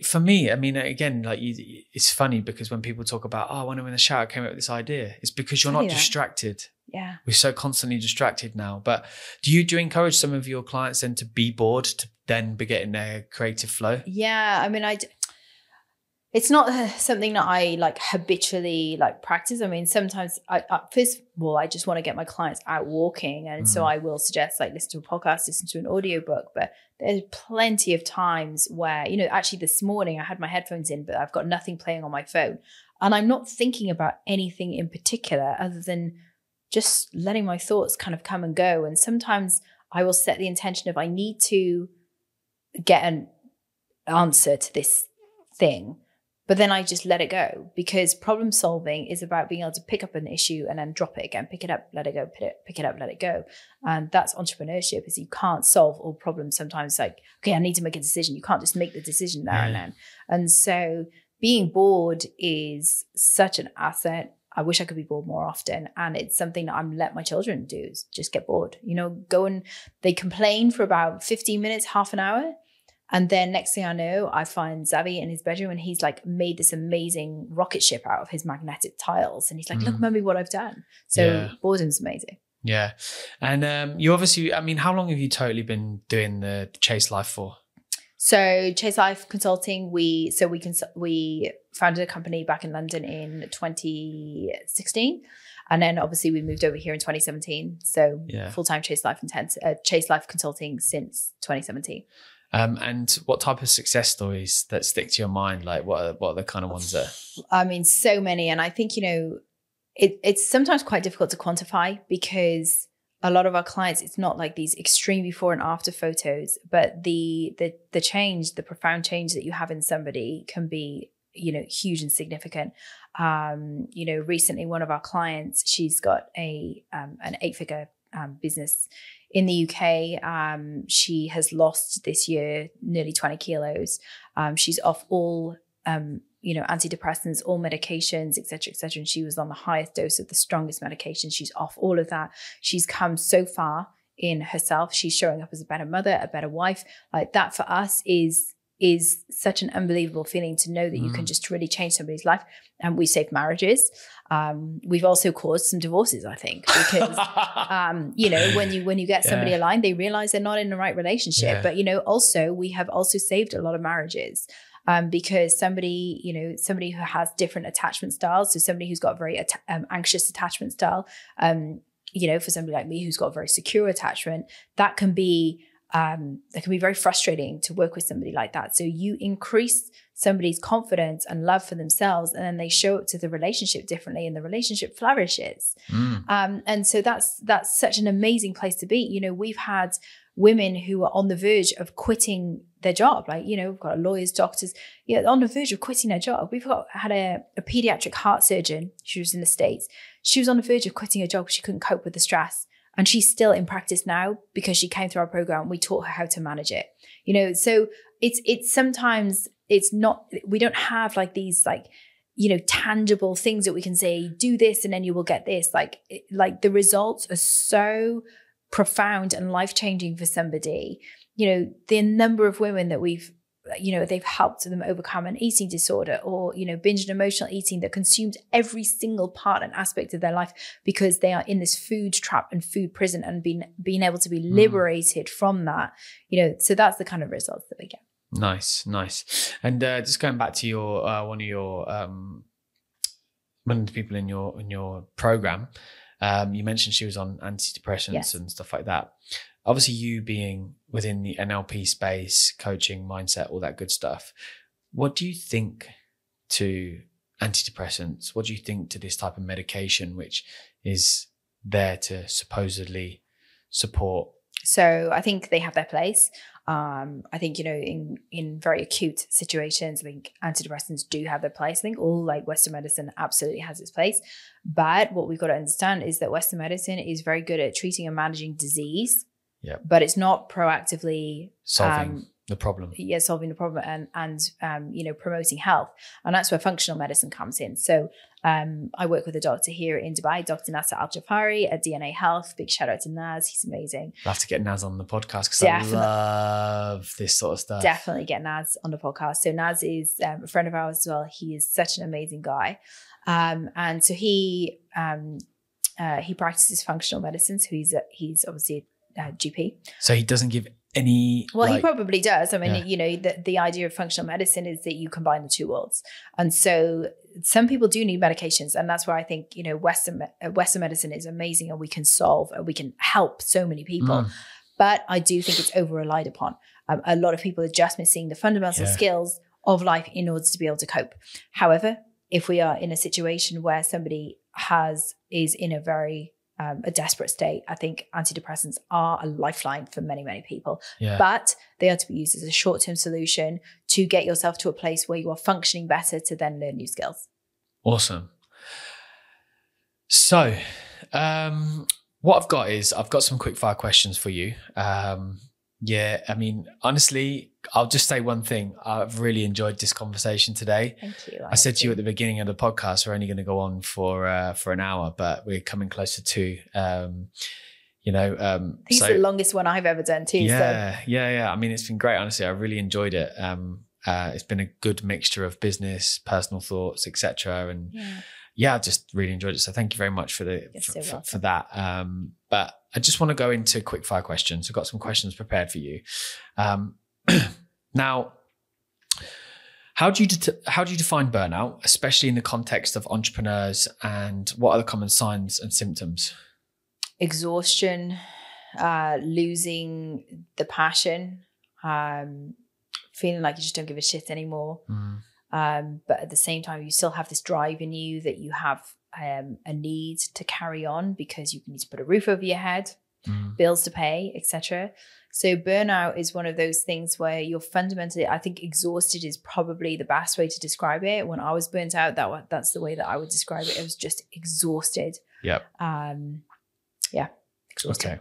For me, I mean, again, like, it's funny because when people talk about, oh, when I'm in the shower, I came up with this idea. It's because you're not distracted. Yeah. We're so constantly distracted now. But do you encourage some of your clients then to be bored, to then be getting their creative flow? Yeah. I mean, It's not something that I like habitually like practice. I mean, sometimes I first of all, I just want to get my clients out walking. And so I will suggest like listen to a podcast, listen to an audiobook. But there's plenty of times where, you know, actually this morning I had my headphones in, but I've got nothing playing on my phone. And I'm not thinking about anything in particular other than just letting my thoughts kind of come and go. And sometimes I will set the intention of I need to get an answer to this thing. But then I just let it go, because problem solving is about being able to pick up an issue and then drop it again, pick it up, let it go, pick it up, let it go. And that's entrepreneurship, is you can't solve all problems. Sometimes like, okay, I need to make a decision. You can't just make the decision there and then. And so being bored is such an asset. I wish I could be bored more often. And it's something that I'm let my children do, is just get bored, you know, go and they complain for about 15 minutes, half an hour. And then next thing I know, I find Xavi in his bedroom and he's like made this amazing rocket ship out of his magnetic tiles. And he's like, look, mommy, what I've done. So boredom's amazing. Yeah. And you obviously, I mean, how long have you totally been doing the Chase Life for? So Chase Life Consulting, we founded a company back in London in 2016. And then obviously we moved over here in 2017. So full-time Chase Life Consulting since 2017. And what type of success stories that stick to your mind? Like what are the kind of ones that? I mean, so many. And I think, you know, it's sometimes quite difficult to quantify, because a lot of our clients, it's not like these extreme before and after photos, but the change, the profound change that you have in somebody can be, you know, huge and significant. You know, recently one of our clients, she's got an 8-figure business in the UK. She has lost this year nearly 20 kilos. She's off all, you know, antidepressants, all medications, et cetera, et cetera. And she was on the highest dose of the strongest medication. She's off all of that. She's come so far in herself. She's showing up as a better mother, a better wife. Like that for us is such an unbelievable feeling, to know that you can just really change somebody's life. And we saved marriages. We've also caused some divorces, I think, because, you know, when you get somebody aligned, they realize they're not in the right relationship. But, you know, also we have also saved a lot of marriages, because somebody who has different attachment styles. So somebody who's got a very anxious attachment style, you know, for somebody like me who's got a very secure attachment, that can be very frustrating to work with somebody like that. So you increase somebody's confidence and love for themselves, and then they show up to the relationship differently, and the relationship flourishes. And so that's such an amazing place to be. You know, we've had women who are on the verge of quitting their job. Like, you know, we've got lawyers, doctors, on the verge of quitting their job. We've had a pediatric heart surgeon. She was in the States. She was on the verge of quitting her job because she couldn't cope with the stress. And she's still in practice now because she came through our program and we taught her how to manage it. You know, so it's sometimes it's not, we don't have like these like, you know, tangible things that we can say, do this and then you will get this. Like the results are so profound and life-changing for somebody. You know, the number of women that they've helped them overcome an eating disorder, or, you know, binge and emotional eating that consumed every single part and aspect of their life because they are in this food trap and food prison, and being able to be liberated from that, you know, so that's the kind of results that we get. Nice. And just going back to your one of the people in your program, you mentioned she was on antidepressants and stuff like that. Obviously, you being within the NLP space, coaching, mindset, all that good stuff, what do you think to antidepressants? What do you think to this type of medication, which is there to supposedly support? So I think they have their place. I think, you know, in very acute situations, I think antidepressants do have their place. I think all like Western medicine absolutely has its place. But what we've got to understand is that Western medicine is very good at treating and managing disease. Yeah. But it's not proactively solving the problem. Yeah, solving the problem and you know, promoting health. And that's where functional medicine comes in. So I work with a doctor here in Dubai, Dr. Nasser Al-Jafari at DNA Health. Big shout out to Naz. He's amazing. I'll have to get Naz on the podcast because I love this sort of stuff. Definitely get Naz on the podcast. So Naz is a friend of ours as well. He is such an amazing guy. And so he practices functional medicine. So he's obviously GP. So he doesn't give any? Well, he probably does. I mean, you know, the idea of functional medicine is that you combine the two worlds. And so some people do need medications. And that's where I think, you know, Western medicine is amazing, and we can solve and we can help so many people. But I do think it's over relied upon. A lot of people are just missing the fundamental skills of life in order to be able to cope. However, if we are in a situation where somebody is in a very a desperate state, I think antidepressants are a lifeline for many, many people. But they are to be used as a short-term solution to get yourself to a place where you are functioning better to then learn new skills. Awesome. So what I've got some quick fire questions for you. I mean, honestly, I'll just say one thing. I've really enjoyed this conversation today. Thank you. I said to you at the beginning of the podcast, we're only going to go on for an hour, but we're coming close to 2. I think it's the longest one I've ever done too. Yeah. I mean, it's been great. Honestly, I really enjoyed it. It's been a good mixture of business, personal thoughts, etc. And I just really enjoyed it. So thank you very much for that. But I just want to go into quick fire questions. I've got some questions prepared for you. Now, how do you define burnout, especially in the context of entrepreneurs, and what are the common signs and symptoms? Exhaustion, losing the passion, feeling like you just don't give a shit anymore. But at the same time, you still have this drive in you that you have a need to carry on because you need to put a roof over your head, bills to pay, etc. So burnout is one of those things where you're fundamentally, I think exhausted is probably the best way to describe it. When I was burnt out, that's the way that I would describe it. It was just exhausted. Yep. Exhausted.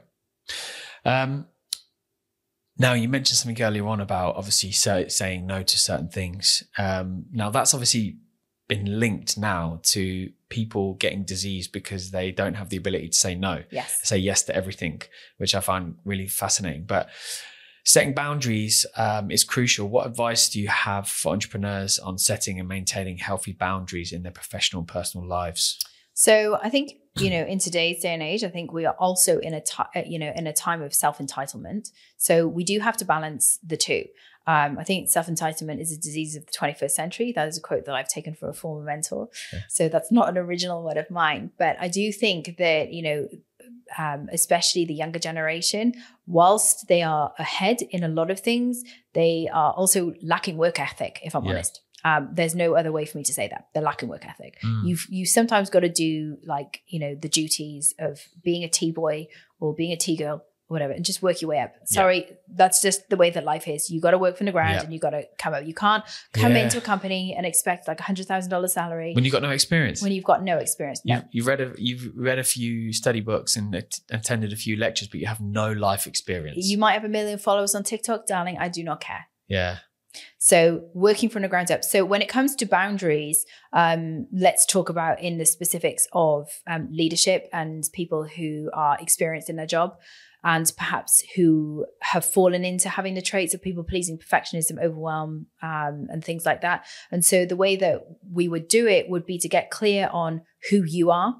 Okay. Now, you mentioned something earlier on about obviously saying no to certain things. Now, that's obviously been linked now to people getting disease because they don't have the ability to say no. Say yes to everything, which I find really fascinating. But setting boundaries is crucial. What advice do you have for entrepreneurs on setting and maintaining healthy boundaries in their professional and personal lives? So I think, in today's day and age, I think we are also in a time of self-entitlement. So we do have to balance the two. I think self-entitlement is a disease of the 21st century. That is a quote that I've taken from a former mentor. So that's not an original one of mine. But I do think that, especially the younger generation, whilst they are ahead in a lot of things, they are also lacking work ethic, if I'm honest. There's no other way for me to say that. They're lacking work ethic. You sometimes got to do the duties of being a T-boy or being a T-girl, whatever, and just work your way up. Sorry, that's just the way that life is. You got to work from the ground and you got to come up. You can't come into a company and expect like $100,000 salary when you've got no experience. When you've got no experience, no. You've read a few study books and attended a few lectures, but you have no life experience. You might have 1 million followers on TikTok, darling. I do not care. Yeah. So working from the ground up. So when it comes to boundaries, let's talk about in the specifics of leadership and people who are experienced in their job and perhaps who have fallen into having the traits of people pleasing, perfectionism, overwhelm, and things like that. And so the way that we would do it would be to get clear on who you are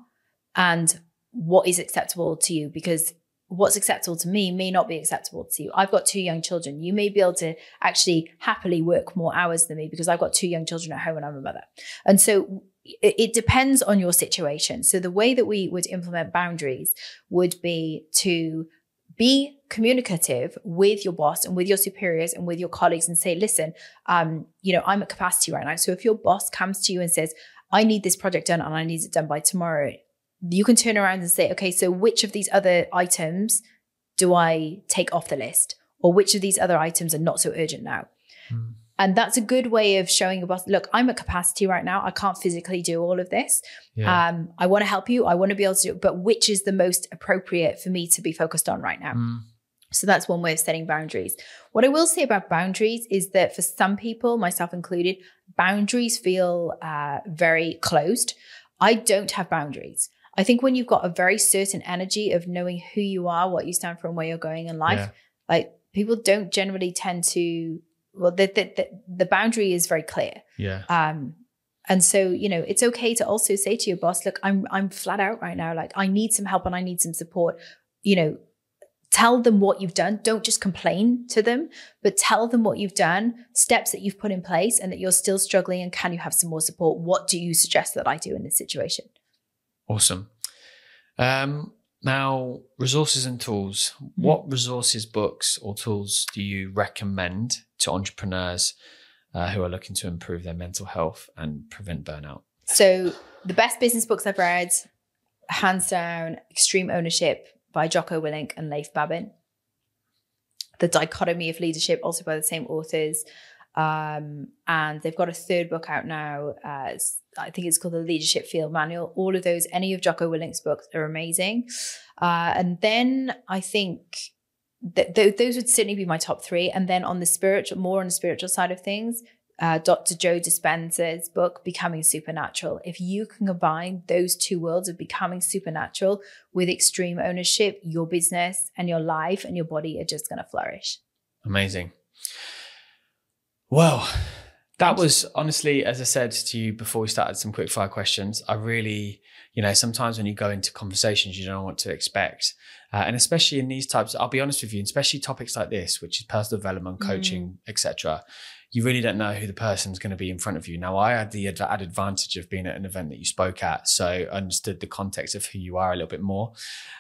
and what is acceptable to you, because what's acceptable to me may not be acceptable to you. I've got 2 young children. You may be able to actually happily work more hours than me because I've got 2 young children at home and I'm a mother. And so it depends on your situation. So the way that we would implement boundaries would be to be communicative with your boss and with your superiors and with your colleagues and say, listen, I'm at capacity right now. So if your boss comes to you and says, I need this project done and I need it done by tomorrow, you can turn around and say, okay, so which of these other items do I take off the list? Or which of these other items are not so urgent now? And that's a good way of showing your boss, look, I'm at capacity right now. I can't physically do all of this. I want to help you. I want to be able to do it, but which is the most appropriate for me to be focused on right now? So that's one way of setting boundaries. What I will say about boundaries is that for some people, myself included, boundaries feel very closed. I don't have boundaries. I think when you've got a very certain energy of knowing who you are, what you stand for and where you're going in life, like people don't generally tend to, the boundary is very clear. And so, it's okay to also say to your boss, look, I'm flat out right now. Like I need some help and I need some support, Tell them what you've done. Don't just complain to them, but tell them what you've done, steps that you've put in place, and that you're still struggling. And can you have some more support? What do you suggest that I do in this situation? Awesome. Now, resources and tools. What resources, books, or tools do you recommend to entrepreneurs who are looking to improve their mental health and prevent burnout? So the best business books I've read, hands down, Extreme Ownership by Jocko Willink and Leif Babin. The Dichotomy of Leadership, also by the same authors. And they've got a third book out now. I think it's called the Leadership Field Manual. All of those, any of Jocko Willink's books are amazing. And then I think that those would certainly be my top three. And then on the spiritual side of things, Dr. Joe Dispenza's book, Becoming Supernatural. If you can combine those two worlds of becoming supernatural with extreme ownership, your business and your life and your body are just going to flourish. Amazing. Well, that was honestly, as I said to you before we started, some quick fire questions. I really, sometimes when you go into conversations, you don't know what to expect. And especially in these types, I'll be honest with you, especially topics like this, which is personal development, coaching, etc. You really don't know who the person's going to be in front of you. Now, I had the added advantage of being at an event that you spoke at, so I understood the context of who you are a little bit more.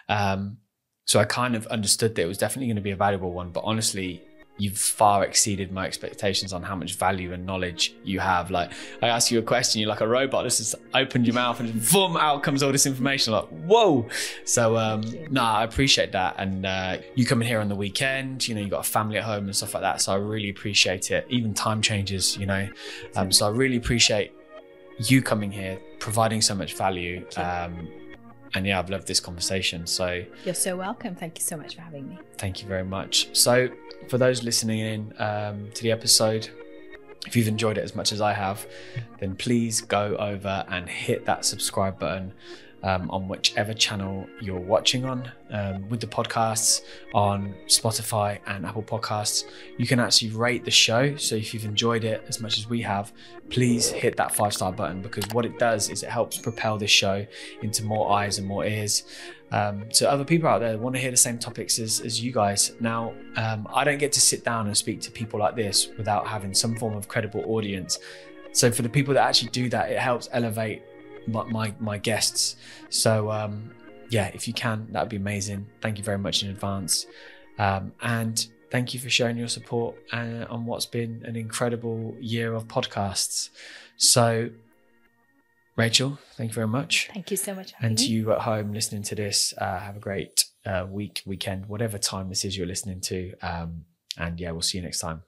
So I kind of understood that it was definitely going to be a valuable one, but honestly, you've far exceeded my expectations on how much value and knowledge you have. Like, I asked you a question, you're like a robot. This just opened your mouth and boom, out comes all this information. Like, whoa. So, I appreciate that. And you coming here on the weekend, you got a family at home and stuff like that. So I really appreciate it. Even time changes, so I really appreciate you coming here, providing so much value. And yeah, I've loved this conversation. So you're so welcome. Thank you so much for having me. Thank you very much. So for those listening in to the episode, if you've enjoyed it as much as I have, then please go over and hit that subscribe button on whichever channel you're watching on. With the podcasts on Spotify and Apple Podcasts, you can actually rate the show. So if you've enjoyed it as much as we have, please hit that 5-star button, because what it does is it helps propel this show into more eyes and more ears. So other people out there want to hear the same topics as you guys. Now, I don't get to sit down and speak to people like this without having some form of credible audience. So for the people that actually do that, it helps elevate my guests. So if you can, that would be amazing. Thank you very much in advance. And thank you for sharing your support on what's been an incredible year of podcasts. So Rachel, thank you very much. Thank you so much. And to you at home listening to this, have a great weekend, whatever time this is you're listening to. And we'll see you next time.